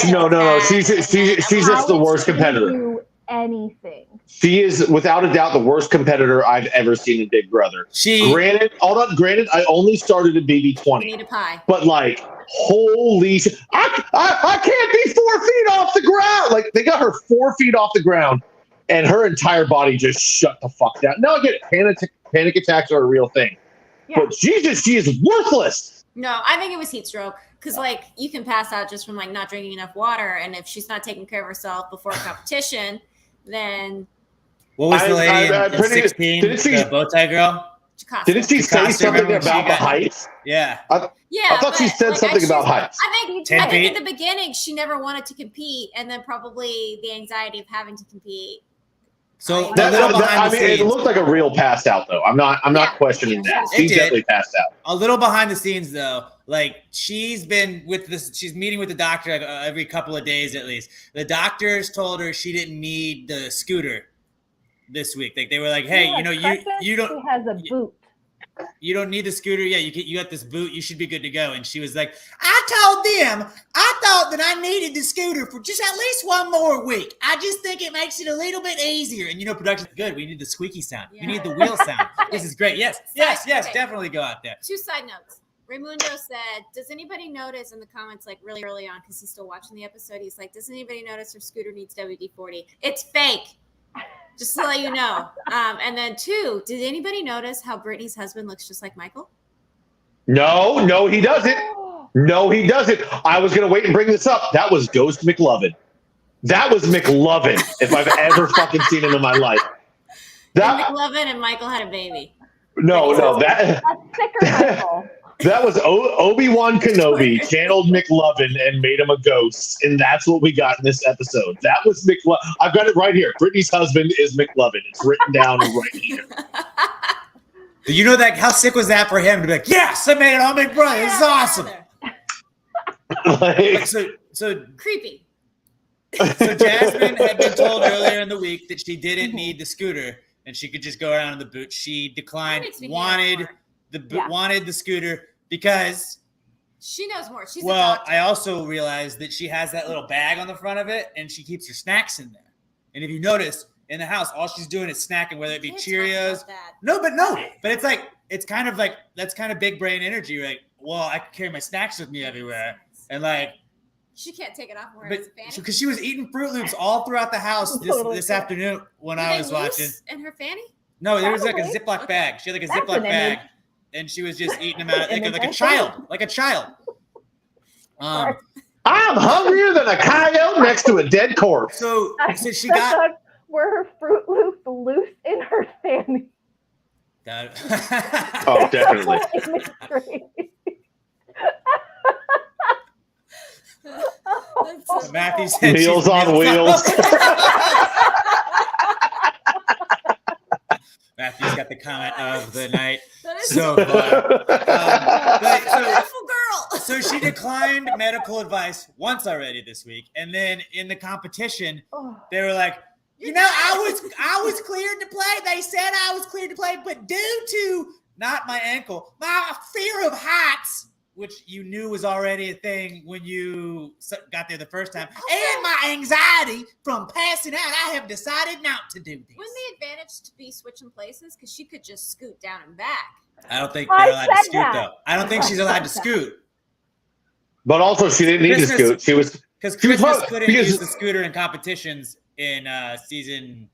She's just the worst competitor. Anything. She is without a doubt the worst competitor I've ever seen in Big Brother. Granted, I only started at BB20. Need a pie. But like, holy shit, I can't be 4 feet off the ground. Like they got her 4 feet off the ground, and her entire body just shut the fuck down. Now I get it, panic attacks are a real thing, but she is worthless. No, I think it was heat stroke. Because, like, you can pass out just from, like, not drinking enough water. And if she's not taking care of herself before a competition, then... What was the lady in 16, the bow tie girl? Didn't she say something about the heights? Yeah. I thought she said something about heights. I think in the beginning, she never wanted to compete. And then probably the anxiety of having to compete. So it looked like a real passed out though. I'm not questioning that. She definitely passed out. A little behind the scenes though, like she's been with this. She's meeting with the doctor every couple of days at least. The doctors told her she didn't need the scooter this week. Like they were like, hey, you don't. She has a boot. You don't need the scooter. Yeah, you got this boot. You should be good to go. And she was like, I told them I thought that I needed the scooter for just at least one more week. I just think it makes it a little bit easier. And production's good. We need the squeaky sound. Yeah. We need the wheel sound. This is great. Yes, okay. Definitely go out there. 2 side notes. Raimundo said, does anybody notice in the comments, like really early on, because he's still watching the episode, he's like, does anybody notice her scooter needs WD-40? It's fake. Just to let you know. And then 2, did anybody notice how Brittany's husband looks just like Michael? No, he doesn't. No, he doesn't. I was going to wait and bring this up. That was Ghost McLovin. That was McLovin, if I've ever fucking seen him in my life. McLovin and Michael had a baby. No, that's Michael. That was Obi-Wan Kenobi channeled McLovin and made him a ghost, and that's what we got in this episode. That was McLovin. I've got it right here. Brittany's husband is McLovin. It's written down right here. You know that? How sick was that for him to be like, yes, I made it on Big Brother. This is awesome. So creepy. So Jasmine had been told earlier in the week that she didn't need the scooter and she could just go around in the boot. She declined, wanted the scooter because she knows more. She's I also realized that she has that little bag on the front of it and she keeps her snacks in there. And if you notice in the house, all she's doing is snacking, whether it be Cheerios. But it's like, it's kind of like, that's kind of big brain energy. Like, well, I can carry my snacks with me everywhere. And like, she can't take it off more. Because she was eating Fruit Loops all throughout the house this afternoon when I was watching. In her fanny? No, there was like a Ziploc bag. She had like a Ziploc bag. And she was just eating them out like a child. I'm hungrier than a coyote next to a dead corpse. So she Were her Fruit Loops loose in her fanny? Oh, definitely. Matthew said Meals on Wheels. Matthew's got the comment of the night. So beautiful girl. So she declined medical advice once already this week, and then in the competition, they were like, I was cleared to play. They said I was cleared to play, but due to not my ankle, my fear of heights, which you knew was already a thing when you got there the first time, and my anxiety from passing out, I have decided not to do this. Wouldn't the advantage to be switching places? Because she could just scoot down and back. I don't think they're allowed to scoot, though. I don't think she's allowed to scoot. But also, she didn't need to scoot. She was because Christmas couldn't use the scooter in competitions in season.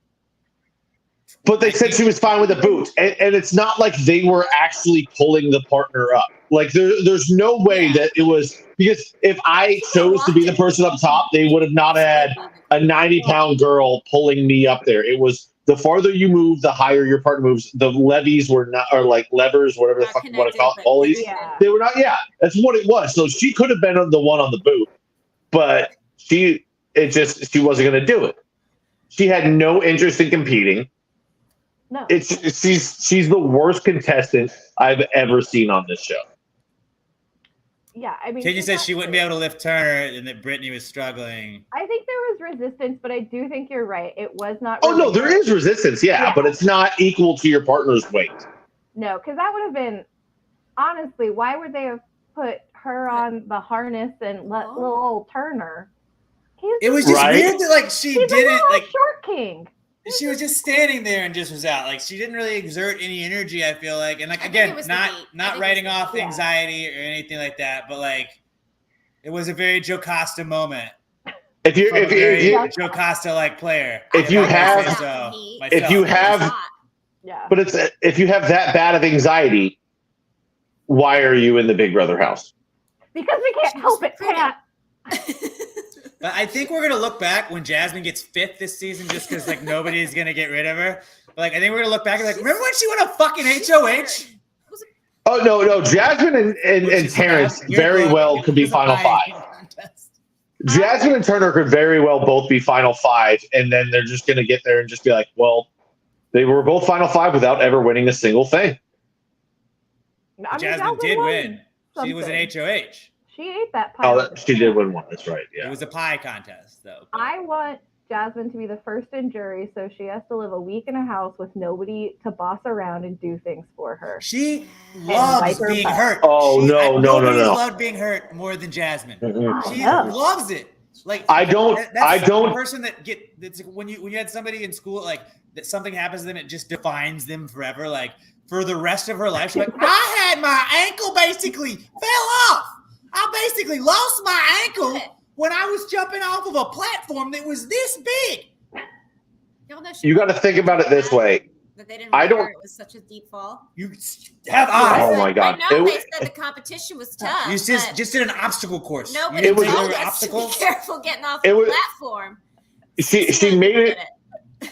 But they said she was fine with the boot, and it's not like they were actually pulling the partner up. Like there's no way that it was, because if I chose to be the person up top, they would have not had a 90-pound girl pulling me up there. It was the farther you move, the higher your partner moves. The levies were not, or like levers, whatever the fuck you want to call it, pulleys. Yeah. They were not. Yeah, that's what it was. So she could have been the one on the boot, but she wasn't going to do it. She had no interest in competing. No. She's the worst contestant I've ever seen on this show. Yeah, I mean, Kenny said she wouldn't be able to lift Turner and that Brittany was struggling. I think there was resistance, but I do think you're right. It was not. Oh, no, there is resistance, yeah, but it's not equal to your partner's weight. No, because that would have been, honestly, why would they have put her on the harness and let little old Turner? It was just weird that, like, she didn't, like, short king. She was just standing there and just was out. Like, she didn't really exert any energy, I feel like. And, like, again, not writing off anxiety or anything like that, but, like, it was a very Joe Costa moment. If you Joe Costa like player. If you have that bad of anxiety, why are you in the Big Brother house? Because we can't help it, Pat. But I think we're gonna look back when Jasmine gets 5th this season, just because like nobody's gonna get rid of her. But like I think we're gonna look back and like, remember when she won a fucking HOH? Oh no, Jasmine and Terrence very well could be Final 5. Jasmine and Turner could very well both be Final 5, and then they're just gonna get there and just be like, well, they were both Final 5 without ever winning a single thing. Jasmine did win. She was an HOH. She ate that pie. Oh, she did win one. That's right. Yeah. It was a pie contest, though. I want Jasmine to be the first in jury, so she has to live a week in a house with nobody to boss around and do things for her. She loves being hurt. Oh, no. Nobody's loved being hurt more than Jasmine. Mm-hmm. She loves it. Like That's the person that's when you had somebody in school like that something happens to them, it just defines them forever. Like for the rest of her life, she's like, I had my ankle basically fell off. I basically lost my ankle when I was jumping off of a platform that was this big. You got to think about it this way. That they didn't remember it was such a deep fall. You have eyes. Oh my God! I know they said the competition was tough. You just did an obstacle course. No, but it was obstacle. Be careful getting off the platform. She made it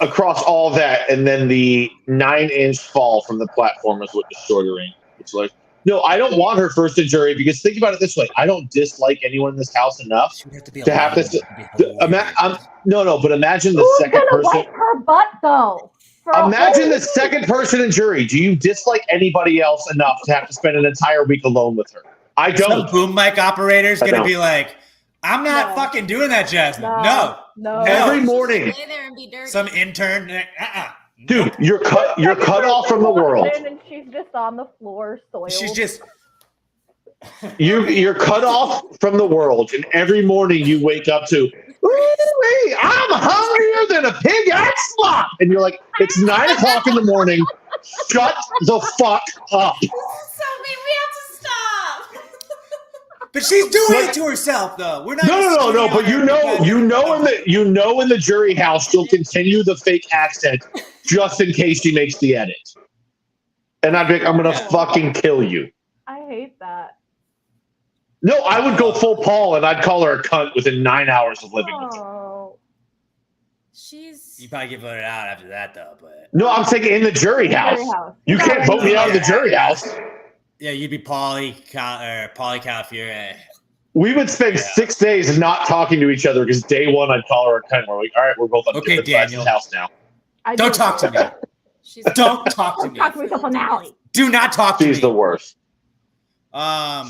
across all that, and then the 9-inch fall from the platform is what destroyed her ankle. It's like. No, I don't want her first in jury because think about it this way. I don't dislike anyone in this house enough to have this. But imagine the second person. Wipe her butt though. Imagine the second person in jury. Do you dislike anybody else enough to have to spend an entire week alone with her? I don't. Some boom mic operator's going to be like, I'm not fucking doing that, Jasmine. No. Every morning. Stay there and be dirty. Some intern. Dude, you're cut off from the world. And she's just on the floor, soiled. She's just. You're cut off from the world, and every morning you wake up to, I'm hungrier than a pig at slop, and you're like, it's 9:00 in the morning. Shut the fuck up. So we have to stop. But she's doing it to herself, though. We're not. No. But you know, in the jury house, she'll continue the fake accent just in case she makes the edit. And I'd be like, I'm gonna fucking kill you. I hate that. No, I would go full Paul and I'd call her a cunt within 9 hours of living with her. She's You probably get voted out after that, though. But No, I'm saying in the jury house. You can't vote me out of the jury house. Yeah, you'd be Paulie Calafiore. We would spend 6 days not talking to each other because day one I'd call her at 10. We're like, all right, we're both on different sides of the house now. Don't talk to me. Don't talk to me. Talk to myself on the alley. Do not talk to me. She's the worst.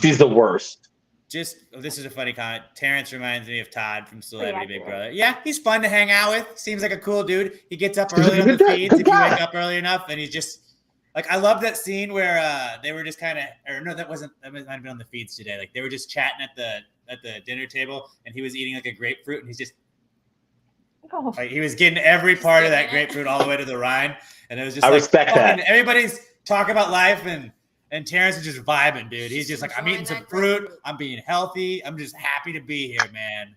She's the worst. This is a funny comment. Terrence reminds me of Todd from Celebrity Big Brother. Yeah, he's fun to hang out with. Seems like a cool dude. He gets up early on the feeds if you wake up early enough, and he's just like, I love that scene where they were just kind of, or no, that might have been on the feeds today. Like they were just chatting at the dinner table, and he was eating like a grapefruit, and he's just like, he was getting every part of that grapefruit all the way to the rind, and it was just. I respect that. Everybody's talking about life and Terrence is just vibing, dude. He's just like, I'm eating some fruit. I'm being healthy. I'm just happy to be here, man.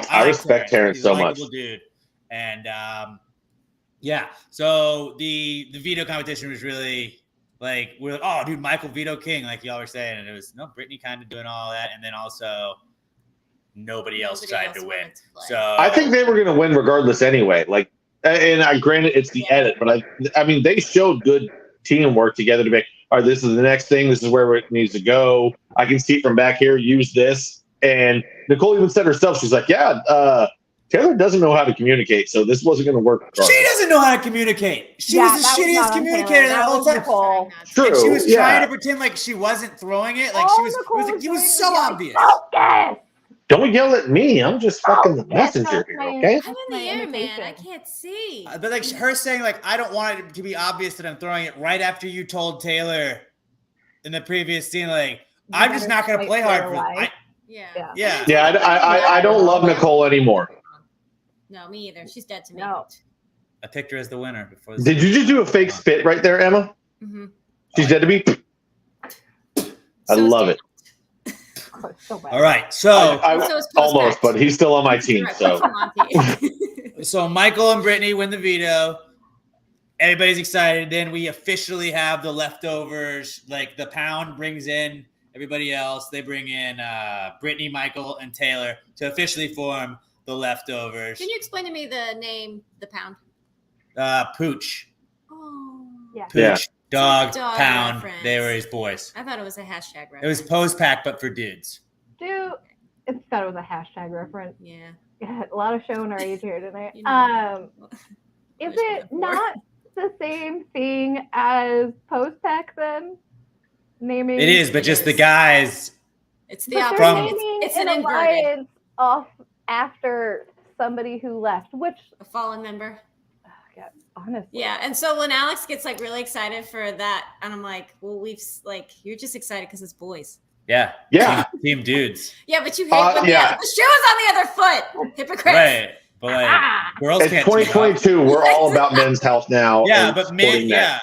I respect Terrence so much. Dude. And yeah, so the veto competition was really like, we're like, oh, dude, Michael Veto King, like y'all were saying. And it was, no, Brittany kind of doing all that. And then also nobody else tried to win. So I think they were going to win regardless anyway. Like, and granted, it's the edit, but I mean, they showed good teamwork together to be, all right, this is the next thing. This is where it needs to go. I can see it from back here. Use this. And Nicole even said herself, she's like, yeah, Taylor doesn't know how to communicate, so this wasn't going to work. She doesn't know how to communicate. She was the shittiest communicator that whole time. True. And she was trying to pretend like she wasn't throwing it. Like it was so obvious. Don't yell at me. I'm just fucking the messenger here, okay? I'm in the air, man. I can't see. But like her saying, like, I don't want it to be obvious that I'm throwing it right after you told Taylor in the previous scene, like, I'm just not going to play hard for it. I don't love Nicole anymore. No, me either. She's dead to me. No. I picked her as the winner before. Did you just do a fake spit right there, Emma? Mm-hmm. She's dead to me. I love it. All right, so almost, but he's still on my team. So Michael and Brittany win the veto. Everybody's excited. Then we officially have the leftovers. Like the pound brings in everybody else. They bring in Brittany, Michael, and Taylor to officially form the leftovers. Can you explain to me the name, the pound? Pooch. Oh, yeah. Pooch. Dog, pound, reference. They were his boys. I thought it was a hashtag reference. It was post pack, but for dudes. Dude, I thought it was a hashtag reference. Yeah. A lot of showing our age here tonight. Is it not the same thing as post pack then? Naming it is, but just the guys. It's the opposite. It's an alliance off after somebody who left, which a fallen member. Honestly. Yeah, and so when Alex gets like really excited for that, and I'm like, well, you're just excited because it's boys. Yeah. Team dudes. Yeah, but you hate when the shoe is on the other foot. Hypocrite. Right. But like, girls it's can't. 2022. We're all about men's health now. Yeah, but men, the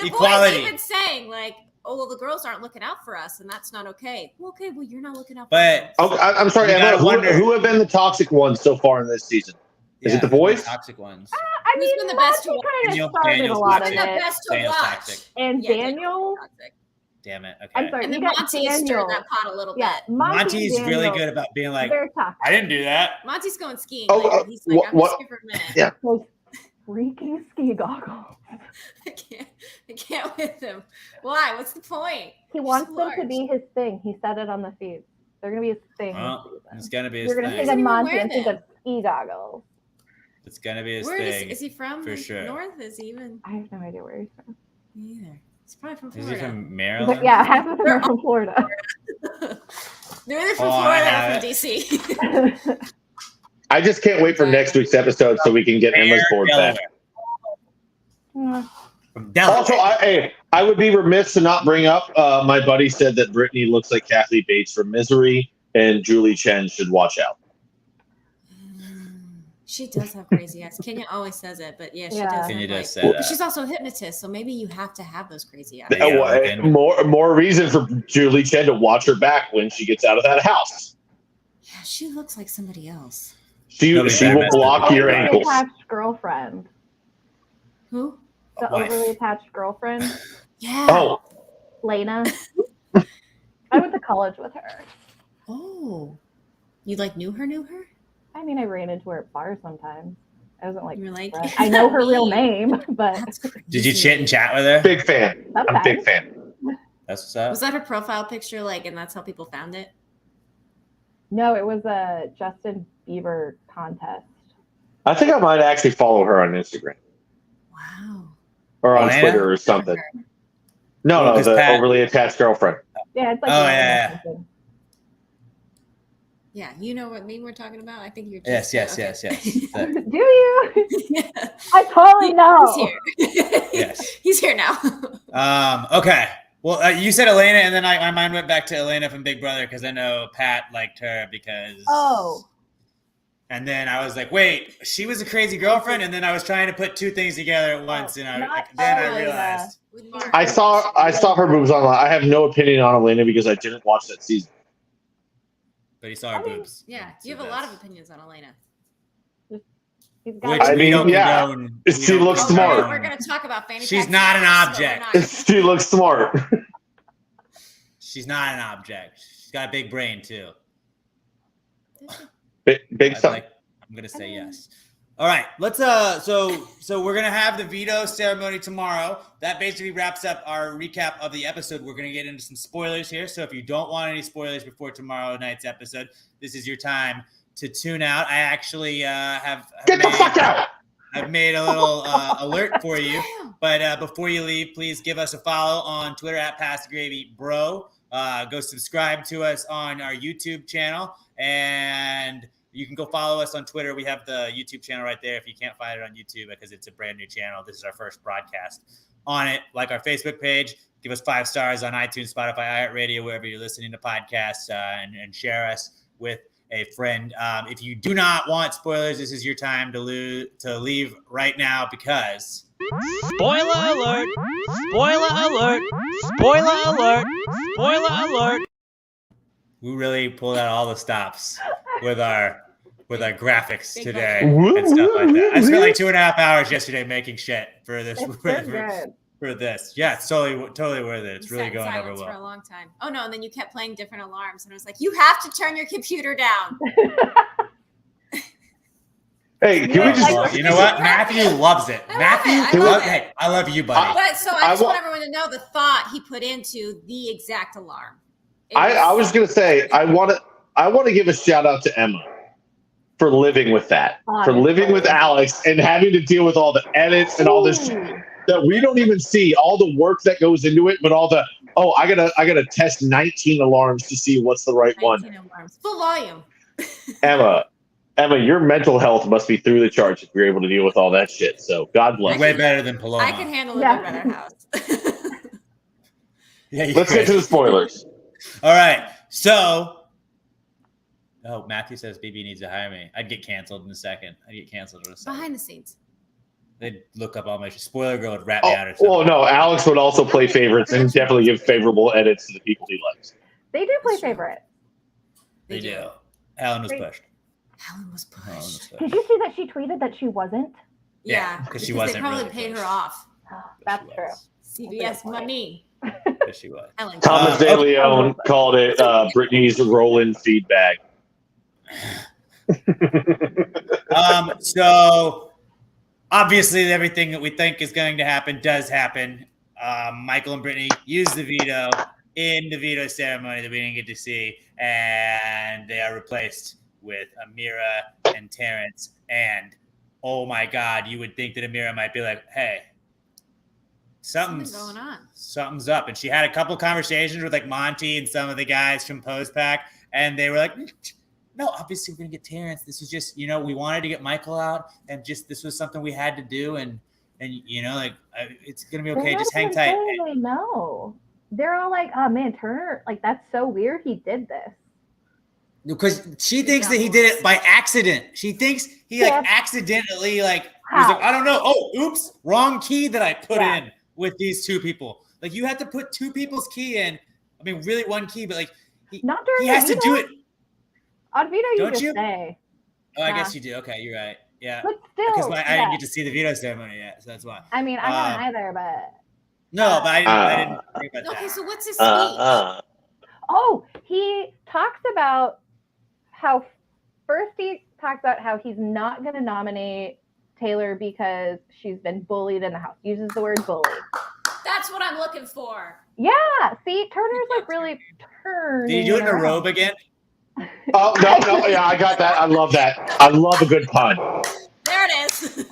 equality. Boys even saying like, oh, well, the girls aren't looking out for us, and that's not okay. Well, you're not looking out for us. But I'm sorry, Emma, who have been the toxic ones so far in this season? Is it the boys? The toxic ones. I mean, who's been the best to watch? Started a lot of it. The best to watch. Toxic. And Daniel. Damn it. Okay. I'm sorry. And then Monty stirred that pot a little bit. Monty's really good about being like, I didn't do that. Monty's going skiing. He's like, I'm just here for a minute. Yeah. Those freaking ski goggles. I can't with him. Why? What's the point? He wants them to be his thing. He said it on the feed. They're going to be his thing. Well, it's going to be his thing. You're going to think of Monty and think of ski goggles. It's going to be his thing. Where is he from? For sure. North? Is he even? I have no idea where he's from. Me either. He's probably from Florida. Is he from Maryland? But yeah, half of them are from Florida. They're either from Florida or from DC. I just can't wait for next week's episode so we can get Emma's board back. Also, I would be remiss to not bring up, my buddy said that Brittany looks like Kathy Bates from Misery, and Julie Chen should watch out. She does have crazy eyes. Kenya always says it, but yeah, she does. Kenya does say but that. she's also a hypnotist, so maybe you have to have those crazy eyes. More reason for Julie Chen to watch her back when she gets out of that house. Yeah, she looks like somebody else. She will block your ankles. Attached girlfriend. Who? The overly attached girlfriend. Yeah. Oh. Lena. I went to college with her. Oh. You knew her? I mean, I ran into her at bars sometimes. I wasn't like, You were like, I know her real name, but That's crazy. Did you chit and chat with her? Big fan. I'm a big fan. That's what's up. Was that her profile picture? Like, and that's how people found it? no, it was a Justin Bieber contest. I think I might actually follow her on Instagram Wow. or on Elena? Twitter or something. No, the Pat- overly attached girlfriend. Yeah, it's like Oh, yeah. Yeah, you know what meme we're talking about? I think you're Yes. Do you? Yeah. I totally know. He's here. Yes. He's here now. Okay. Well, you said Elena, and then my mind went back to Elena from Big Brother because I know Pat liked her because. Oh. And then I was like, wait, she was a crazy girlfriend, and then I was trying to put two things together at once, and I realized. I saw her boobs online. I have no opinion on Elena because I didn't watch that season. But he saw her boobs. Yeah, you have a lot of opinions on Elena. Which we don't condone. She looks smart. We're going to talk about fanny She's packs not an now, object. so She looks smart. She's not an object. She's got a big brain too. Big stuff. I'm gonna say yes. All right, let's so we're gonna have the veto ceremony tomorrow. That basically wraps up our recap of the episode. We're gonna get into some spoilers here. So if you don't want any spoilers before tomorrow night's episode, this is your time to tune out. I actually have Get the fuck out! I've made a little alert for you. But before you leave, please give us a follow on Twitter at Pass the Gravy Bro. Go subscribe to us on our YouTube channel, and you can go follow us on Twitter. We have the YouTube channel right there if you can't find it on YouTube because it's a brand new channel. This is our first broadcast on it. Like our Facebook page, give us 5 stars on iTunes, Spotify, iHeartRadio, wherever you're listening to podcasts, and share us with a friend. If you do not want spoilers, this is your time to leave right now because... Spoiler alert! Spoiler alert! Spoiler alert! Spoiler alert! We really pulled out all the stops with our graphics today Woo, and stuff like that. I spent woo. like 2.5 hours yesterday making shit for this. It's so good. For this. Yeah, it's totally worth it. It's really going over for a well. long time. Oh no, and then you kept playing different alarms, and I was like, you have to turn your computer down. Hey, can we just? You know what? Matthew loves it. I love it. Hey, I love you, buddy. But so I just want everyone to know the thought he put into the exact alarm. I was gonna say I want to give a shout out to Emma for living with that, for living with Alex and having to deal with all the edits and all this shit that we don't even see, all the work that goes into it, but all the I gotta test 19 alarms to see what's the right one. Alarms. Full volume. Emma, your mental health must be through the charts if you're able to deal with all that shit. So God bless. Way better than Paloma. I can handle it at Brother House. Yeah, let's get to the spoilers. All right. So, Matthew says BB needs to hire me. I'd get canceled in a second. Behind the scenes. They'd look up all my spoiler girl would rat me out or something. Well, no, Alex would also play favorites and definitely give favorable edits to the people he likes. They do play favorites. They do. Alan was pushed. Helen was pushed. Did you see that she tweeted that she wasn't? Yeah, because she wasn't. They probably really paid pushed. her off. Oh, that's true. CBS money. Yes, she was. Helen. Thomas De Leon called it Britney's roll-in feedback. So obviously everything that we think is going to happen does happen. Michael and Brittany used the veto in the veto ceremony that we didn't get to see, and they are replaced with Amira and Terrence. And oh my God, you would think that Amira might be like, hey, something's going on. Something's up. And she had a couple conversations with like Monty and some of the guys from Postpack, and they were like, no, obviously we're gonna get Terrence. This was just, we wanted to get Michael out, and just this was something we had to do, and it's gonna be okay. Just hang tight. They know. They're all like, oh man, Turner, like that's so weird. He did this. Because she thinks that he did it by accident. She thinks he accidentally was like, I don't know. Oh, oops, wrong key that I put in with these two people. Like you have to put two people's key in. I mean, really one key, but like he has to do it. On veto, you Don't just you? say. Oh, I guess you do. Okay, you're right. Yeah. But still, because I didn't get to see the veto ceremony yet, so that's why. I mean, I haven't either, but. No, but I didn't think about that. Okay, so what's his speech? Oh, he talks about how first he talks about how he's not going to nominate Taylor because she's been bullied in the house. Uses the word bully. That's what I'm looking for. Yeah. See, Turner's like really turned. Did you do it in a robe again? Oh, no. Yeah, I got that. I love that. I love a good pun. There it is.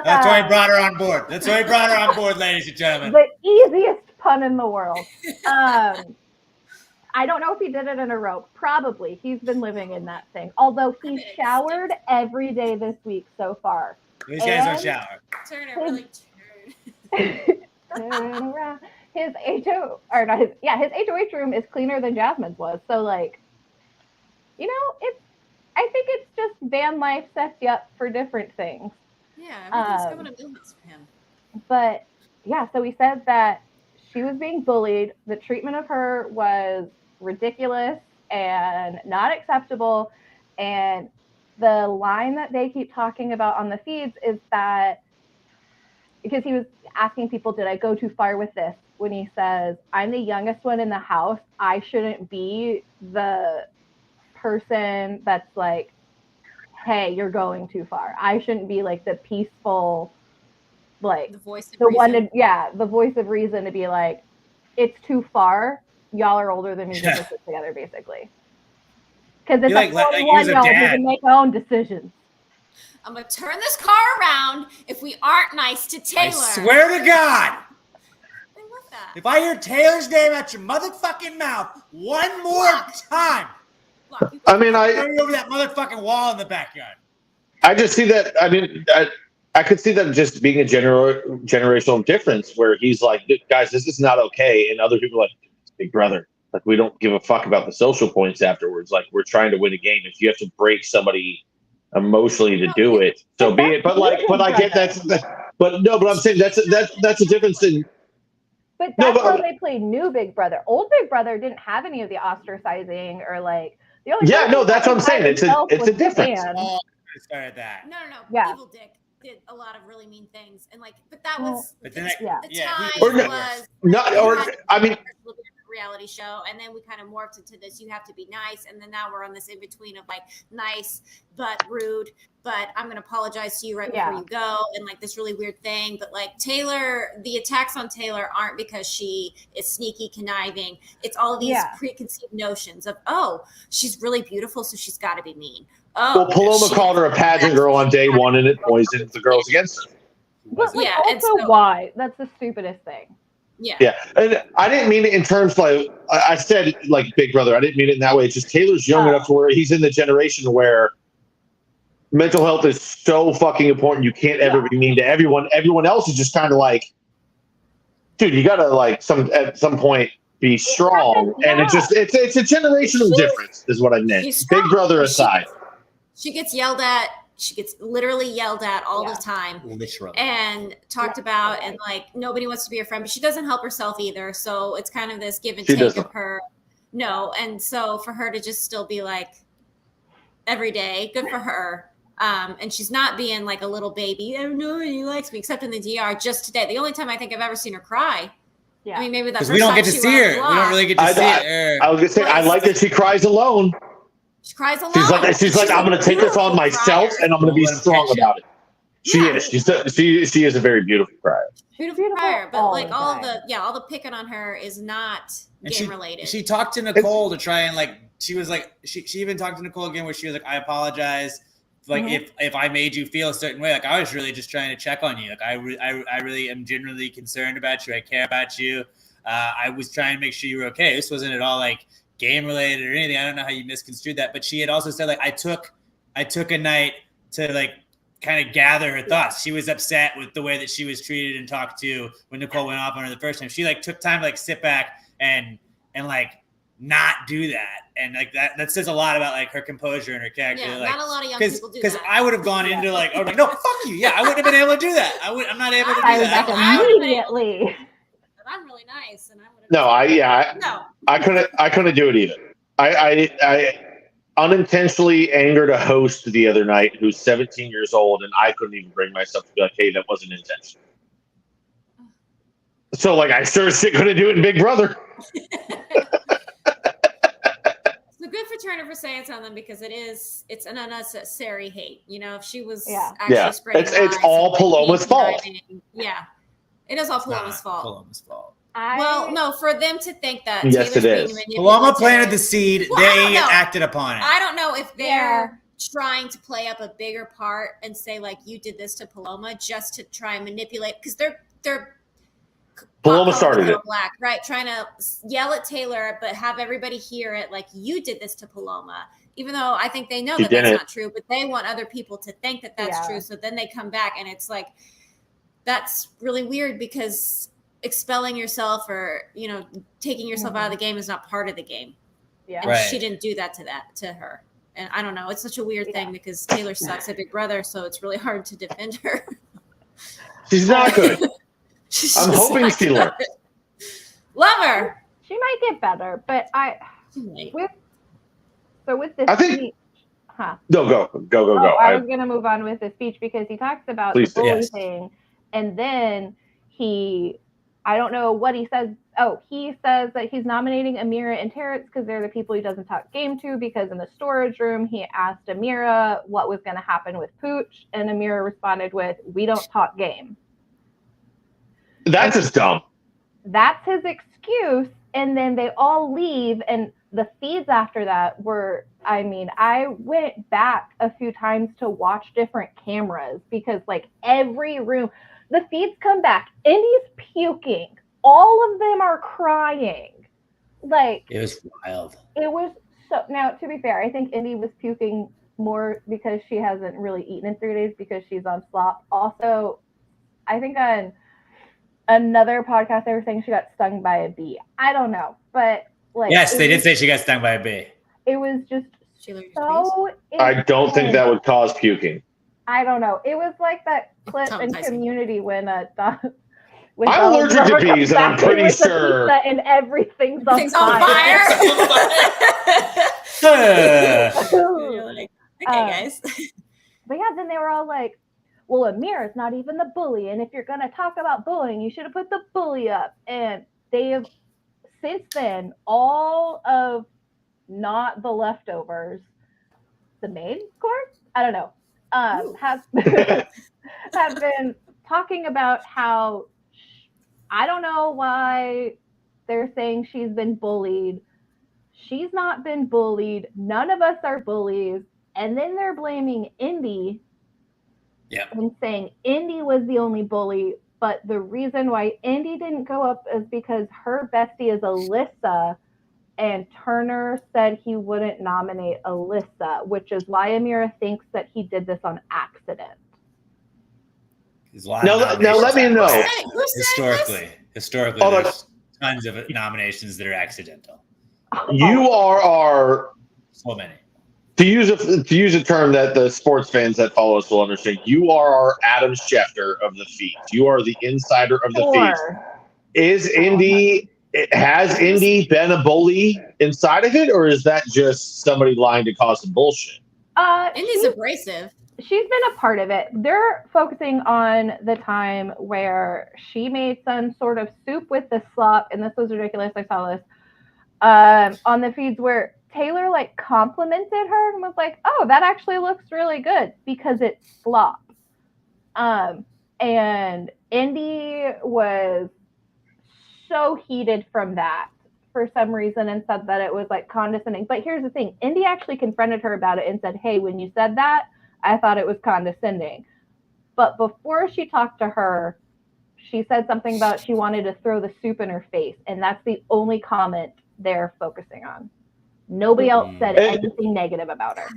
That's why he brought her on board. That's why he brought her on board, ladies and gentlemen. The easiest pun in the world. I don't know if he did it in a robe. Probably. He's been living in that thing. Although he showered every day this week so far. These guys don't shower. Turner really turned. Turn around. His HOH room is cleaner than Jasmine's was. So like, you know, I think it's just van life sets you up for different things. Yeah, everything's going to limits for him. But yeah, so he said that she was being bullied. The treatment of her was ridiculous and not acceptable. And the line that they keep talking about on the feeds is that, because he was asking people, did I go too far with this? When he says, I'm the youngest one in the house, I shouldn't be the person that's like, hey, you're going too far. I shouldn't be like the peaceful, like the voice of the reason. one to, the voice of reason to be like, it's too far. Y'all are older than me. Get this together, basically. Because it's like 41-year-old who can make their own decisions. I'm gonna turn this car around if we aren't nice to Taylor. I swear to God. I love that. If I hear Taylor's name out your motherfucking mouth one more time, I mean, turn over that motherfucking wall in the backyard. I just see that. I mean, I could see that just being a generational difference where he's like, guys, this is not okay. And other people are like, big brother, like, we don't give a fuck about the social points afterwards. Like, we're trying to win a game. If you have to break somebody emotionally to do it, so be it. But I get but I'm saying that's a difference in. But that's how they play new Big Brother. Old Big Brother didn't have any of the ostracizing or like the only. Yeah, no, that's what I'm saying. It's a difference. Oh, I started that. No. Yeah. Evil Dick did a lot of really mean things, and like, but that was But the then time was not, or I mean. reality show, and then we kind of morphed into this you have to be nice, and then now we're on this in between of like nice but rude, but I'm gonna apologize to you right before you go, and like this really weird thing. But like Taylor, the attacks on Taylor aren't because she is sneaky conniving. It's all of these preconceived notions of, oh, she's really beautiful, so she's got to be mean. Oh, well, Paloma called her a pageant girl on day one, and it poisoned the girls against her. But like, also, why? That's the stupidest thing. Yeah, and I didn't mean it in terms like I said, like Big Brother. I didn't mean it in that way. It's just Taylor's young enough to where he's in the generation where mental health is so fucking important. You can't ever be mean to everyone. Everyone else is just kind of like, dude, you gotta like at some point be strong. And it's a generational difference, is what I meant. Big Brother aside, she gets yelled at. She gets literally yelled at all the time, and talked about, and like nobody wants to be her friend, but she doesn't help herself either. So it's kind of this give and take of her. No, and so for her to just still be like every day, good for her. And she's not being like a little baby. Oh no, he likes me, except in the DR just today. The only time I think I've ever seen her cry. Yeah, I mean maybe that's because we don't get to see her. We don't really get to see her. I was gonna say I like that she cries alone. She cries alone. She's like, I'm going to take this on myself, and I'm going to be strong about it. She is. She is a very beautiful crier. Beautiful crier, but like all the picking on her is not game related. She talked to Nicole to try and like, she was like, she even talked to Nicole again where she was like, I apologize. Like if I made you feel a certain way, like I was really just trying to check on you. Like I really am genuinely concerned about you. I care about you. I was trying to make sure you were okay. This wasn't at all like game related or anything. I don't know how you misconstrued that, but she had also said like I took a night to like kind of gather her thoughts. She was upset with the way that she was treated and talked to when Nicole went off on her the first time. She like took time to like sit back and like not do that, and like that says a lot about like her composure and her character. Yeah, like, not a lot of young people do that. Because I would have gone into like, oh no, fuck you. Yeah, I wouldn't have been able to do that. I'm not able to do that. Immediately. I'm really nice, and I would have. No, I couldn't do it either. I unintentionally angered a host the other night who's 17 years old, and I couldn't even bring myself to be like, hey, that wasn't intentional. So like I sure as shit couldn't do it in Big Brother. So good for Turner for saying something because it's an unnecessary hate. You know, if she was Yeah. actually spreading it's all lies and, Paloma's fault. Yeah, it is all It's Paloma's not fault. Paloma's fault. Well, no, for them to think that Yes, Taylor's it being is. manipulative. Paloma planted the seed. Well, I don't They know. acted upon it. I don't know if they're Yeah. trying to play up a bigger part and say like you did this to Paloma just to try and manipulate because they're Paloma started it. Black, right? Trying to yell at Taylor, but have everybody hear it like you did this to Paloma. Even though I think they know She that that's didn't. not true, but they want other people to think that that's true. So then they come back and it's like, that's really weird because expelling yourself or, you know, taking yourself out of the game is not part of the game. Yeah. And Right. she didn't do that to her. And I don't know. It's such a weird thing because Taylor sucks at Big Brother. So it's really hard to defend her. She's not good. She's I'm just hoping not she good. learns. Love her. She might get better, but with this I think- speech, No, go. I was gonna move on with the speech because he talks about Please the do. bully Yes. thing, and then I don't know what he says. Oh, he says that he's nominating Amira and Terrence because they're the people he doesn't talk game to. Because in the storage room, he asked Amira what was going to happen with Pooch, and Amira responded with, "We don't talk game." That's just dumb. That's his excuse, and then they all leave, and the feeds after that were, I mean, I went back a few times to watch different cameras because like every room, the feeds come back, Indy's puking, all of them are crying. Like, It was wild. it was so, now to be fair, I think Indy was puking more because she hasn't really eaten in 3 days because she's on slop. Also, I think on another podcast they were saying she got stung by a bee. I don't know, but like, Yes, they did say she got stung by a bee. it was just She learned so I don't think intense. that would cause puking. I don't know. It was like that clip in Traumatizing. Community when when I'm Donald allergic to Glover comes bees, and I'm back in pretty with the sure- pizza and everything's on Things on fire. You're like, okay, guys. But yeah, then they were all like, well, Amir's not even the bully. And if you're going to talk about bullying, you should have put the bully up. And they have, since then, all of not the leftovers, the main course, I don't know, have been talking about how, I don't know why they're saying she's been bullied. She's not been bullied. None of us are bullies. And then they're blaming Indy and saying Indy was the only bully. But the reason why Indy didn't go up is because her bestie is Alyssa. And Turner said he wouldn't nominate Alyssa, which is why Amira thinks that he did this on accident. Now let me know. Historically, Hold on. there's tons of nominations that are accidental. You are So many. to use a term that the sports fans that follow us will understand. You are our Adam Schefter of the feed. You are the insider of the feed. Has Indy been a bully inside of it, or is that just somebody lying to cause some bullshit? Indy's abrasive. She's been a part of it. They're focusing on the time where she made some sort of soup with the slop, and this was ridiculous. I saw this on the feeds where Taylor like complimented her and was like, "Oh, that actually looks really good," because it's slop. And Indy was so heated from that for some reason and said that it was like condescending. But here's the thing, Indy actually confronted her about it and said, "Hey, when you said that, I thought it was condescending." But before she talked to her, she said something about she wanted to throw the soup in her face, and that's the only comment they're focusing on. Nobody else said anything negative about her.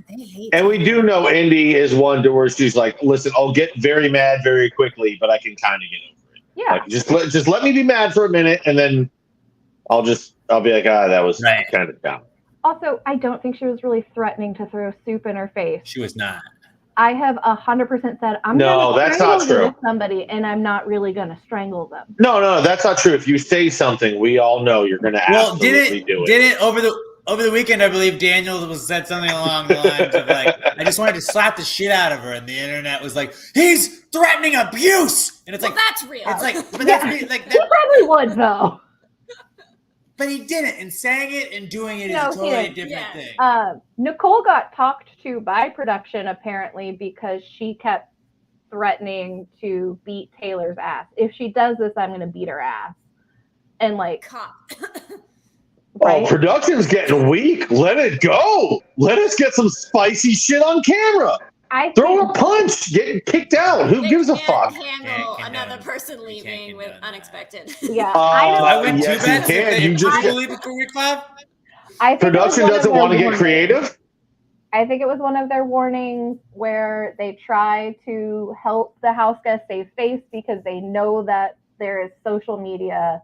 And we do know Indy is one to where she's like, "Listen, I'll get very mad very quickly, but I can kind of get over it. Yeah. Like, just let me be mad for a minute, and then I'll be like, that was kind of down." Also, I don't think she was really threatening to throw soup in her face. She was not. I have 100% said, I'm No, that's not true. With somebody, and I'm not really going to strangle them. No, that's not true. If you say something, we all know you're going to absolutely do it. Didn't over the weekend, I believe Daniel said something along the lines of like, "I just wanted to slap the shit out of her," and the internet was like, "He's threatening abuse," and it's like that's real. It's like, but that's me, like He probably would though. But he didn't, and saying it and doing it is a totally different thing. Nicole got talked to by production apparently because she kept threatening to beat Taylor's ass. If she does this, I'm going to beat her ass. And like, right? Oh, production's getting weak. Let it go. Let us get some spicy shit on camera. Throw a punch, get kicked out. Who gives a fuck? Handle another person leaving with unexpected. Yeah, I went two bets. You just leave before week 5. Production doesn't want to get creative. I think it was one of their warnings where they try to help the house guests save face because they know that there is social media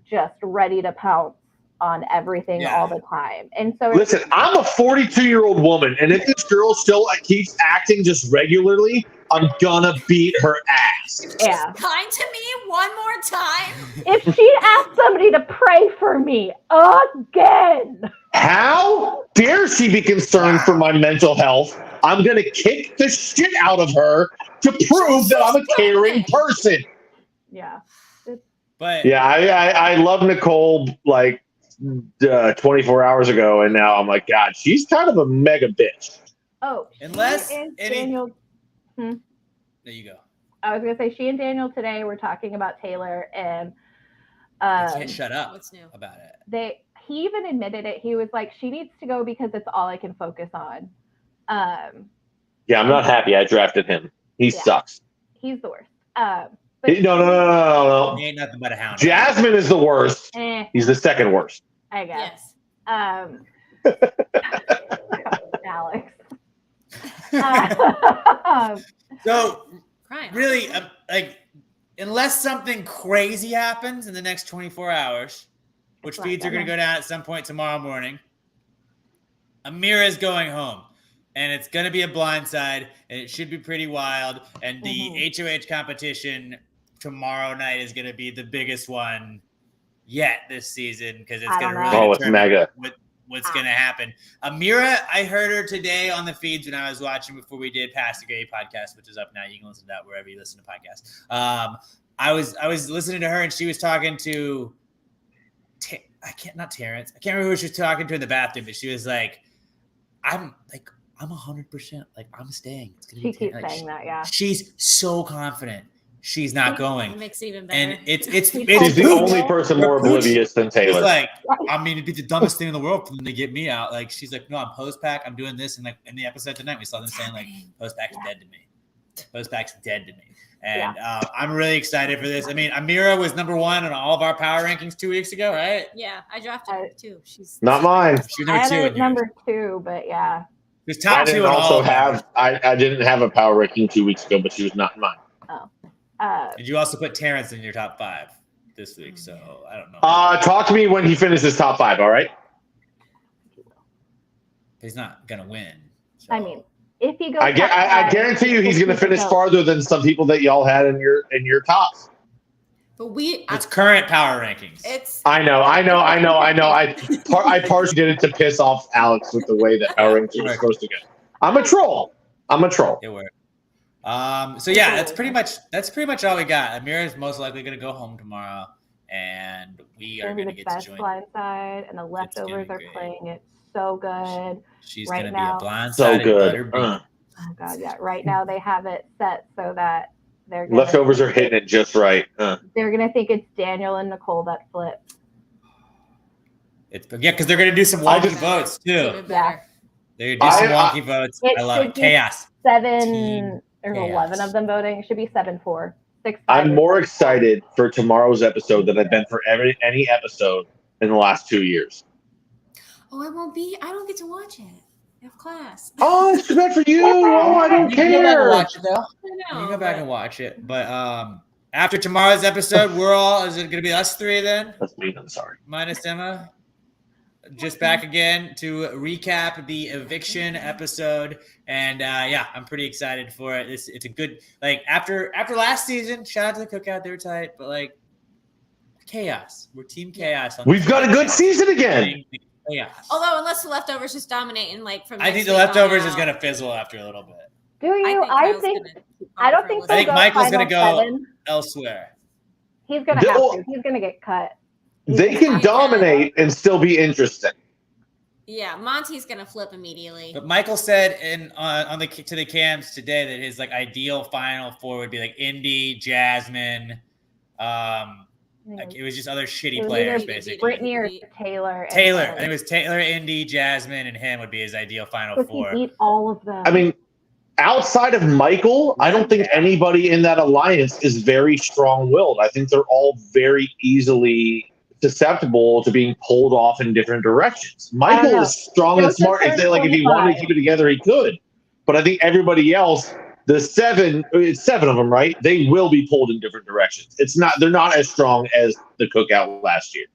just ready to pounce on everything all the time. And so listen, I'm a 42-year-old woman, and if this girl still keeps acting just regularly, I'm gonna beat her ass. Yeah. Kind to me one more time. If she asked somebody to pray for me again. How dare she be concerned for my mental health? I'm gonna kick the shit out of her to prove that I'm a caring person. Yeah. But yeah, I love Nicole like 24 hours ago, and now I'm like, God, she's kind of a mega bitch. Oh, unless Daniel. There you go. I was gonna say she and Daniel today were talking about Taylor, and they can't shut up. What's new about it? He even admitted it. He was like, she needs to go because it's all I can focus on. Yeah, I'm not happy. I drafted him. He sucks. He's the worst. No. He ain't nothing but a hound. Jasmine is the worst. He's the second worst. I guess. Alex. So, really, like, unless something crazy happens in the next 24 hours, which feeds are going to go down at some point tomorrow morning, Amira's going home. And it's going to be a blindside, and it should be pretty wild. And the HOH competition tomorrow night is going to be the biggest one yet this season because it's going to really determine what's going to happen. Amira, I heard her today on the feeds when I was watching before we did Past the Gray podcast, which is up now. You can listen to that wherever you listen to podcasts. I was listening to her, and she was talking to not Terrence. I can't remember who she was talking to in the bathroom, but she was like, I'm 100%. Like, I'm staying. It's gonna she keeps saying that, yeah. She's so confident she's not going. It makes it even better. And it's she's the only person more oblivious than Taylor. It's like, I mean, it'd be the dumbest thing in the world for them to get me out. Like, she's like, no, I'm post-pack. I'm doing this. And like in the episode tonight, we saw them saying like, post-pack's dead to me. Post-pack's dead to me. And I'm really excited for this. I mean, Amira was number 1 on all of our power rankings 2 weeks ago, right? Yeah, I drafted her too. She's not mine. She's number 2. But yeah. There's top 2 I didn't have a power ranking 2 weeks ago, but she was not mine. Oh. Did you also put Terrence in your top 5 this week? So I don't know. Talk to me when he finishes top 5, all right? He's not gonna win. So. I mean, if he goes, I guarantee you, he's gonna finish farther than some people that y'all had in your tops. But it's current power rankings. I know. I partially did it to piss off Alex with the way that power rankings are supposed to go. I'm a troll. It worked. So yeah, that's pretty much all we got. Amira is most likely going to go home tomorrow, and we are going to get to join. Blindside, and the leftovers are playing it so good. She's going to be a blindside. So good. Oh god, yeah. Right now they have it set so that they're leftovers are hitting it just right. They're going to think it's Daniel and Nicole that flip. Because they're going to do some wonky votes too. Yeah. They're going to do some wonky votes. I love it. Chaos. 7 There's 11 of them voting. It should be 7-4. 6-5. I'm more excited for tomorrow's episode than I've been for any episode in the last 2 years. Oh, I won't be. I don't get to watch it. I have class. Oh, it's too bad for you. Oh, I don't care. You can go back and watch it, though. You can go back and watch it. But after tomorrow's episode, is it going to be us 3 then? That's me. I'm sorry. Minus Emma. Just back again to recap the eviction episode. And I'm pretty excited for it. It's a good, like, after last season, shout out to the Cookout, they were tight, but like, chaos. We're Team Chaos. We've got a good season again. Chaos. Although, unless the leftovers just dominate and like from I think the leftovers is going to fizzle after a little bit. Do you? I don't think Michael's going to go elsewhere. He's going to have to. He's going to get cut. They can dominate and still be interesting. Yeah, Monty's gonna flip immediately. But Michael said to the cams today that his like ideal final four would be like Indy, Jasmine. Like it was just other shitty players basically. Brittany or Taylor. Taylor. I think it was Taylor, Indy, Jasmine, and him would be his ideal final four. He beat all of them. I mean, outside of Michael, I don't think anybody in that alliance is very strong-willed. I think they're all very easily susceptible to being pulled off in different directions. Michael is strong and smart. If he wanted to keep it together, he could. But I think everybody else, it's 7 of them, right? They will be pulled in different directions. They're not as strong as the cookout last year.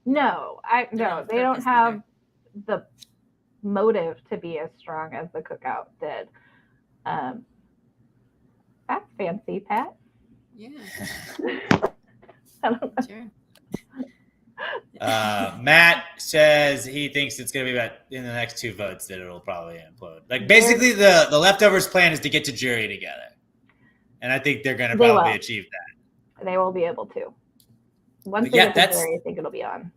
No, they don't have the motive to be as strong as the cookout did. That's fancy, Pat. Yeah. Sure. Matt says he thinks it's going to be about in the next 2 votes that it'll probably implode. Like basically the leftovers plan is to get to jury together. And I think they're going to probably achieve that. They will be able to. Once they get to jury, I think it'll be on.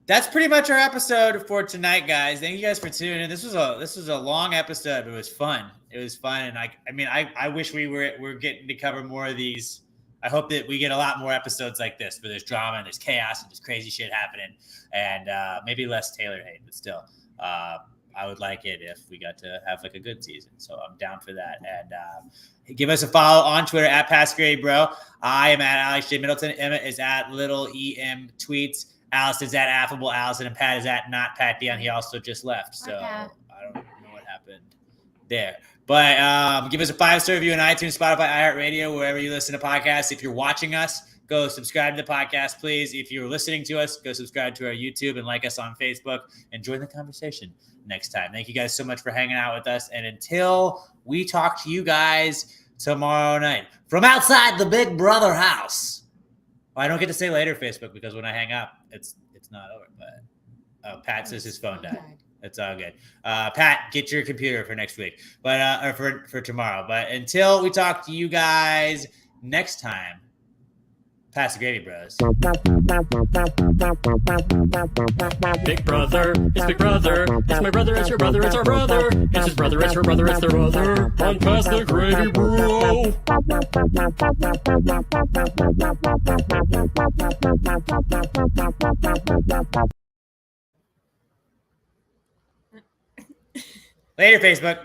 That's pretty much our episode for tonight, guys. Thank you guys for tuning in. This was a long episode, but it was fun. It was fun. And I wish we're getting to cover more of these. I hope that we get a lot more episodes like this where there's drama and there's chaos and there's crazy shit happening and maybe less Taylor hate, but still, I would like it if we got to have like a good season. So I'm down for that. And give us a follow on Twitter at PassGradeBro. I am at Alex J. Middleton. Emma is at Little EM Tweets. Allison's at Affable Allison, and Pat is at Not Pat Dion. He also just left, so I don't know what happened there. But give us a 5-star review on iTunes, Spotify, iHeartRadio, wherever you listen to podcasts. If you're watching us, go subscribe to the podcast, please. If you're listening to us, go subscribe to our YouTube and like us on Facebook and join the conversation next time. Thank you guys so much for hanging out with us. And until we talk to you guys tomorrow night from outside the Big Brother house. Well, I don't get to say later, Facebook, because when I hang up, it's not over. But Pat says his phone died. It's all good. Pat, get your computer for next week, but or for tomorrow. But until we talk to you guys next time, pass the gravy, bros. Big brother, it's Big Brother. It's my brother, it's your brother, it's our brother. It's his brother, it's her brother, it's their brother. On pass the gravy, bro. Later, Facebook.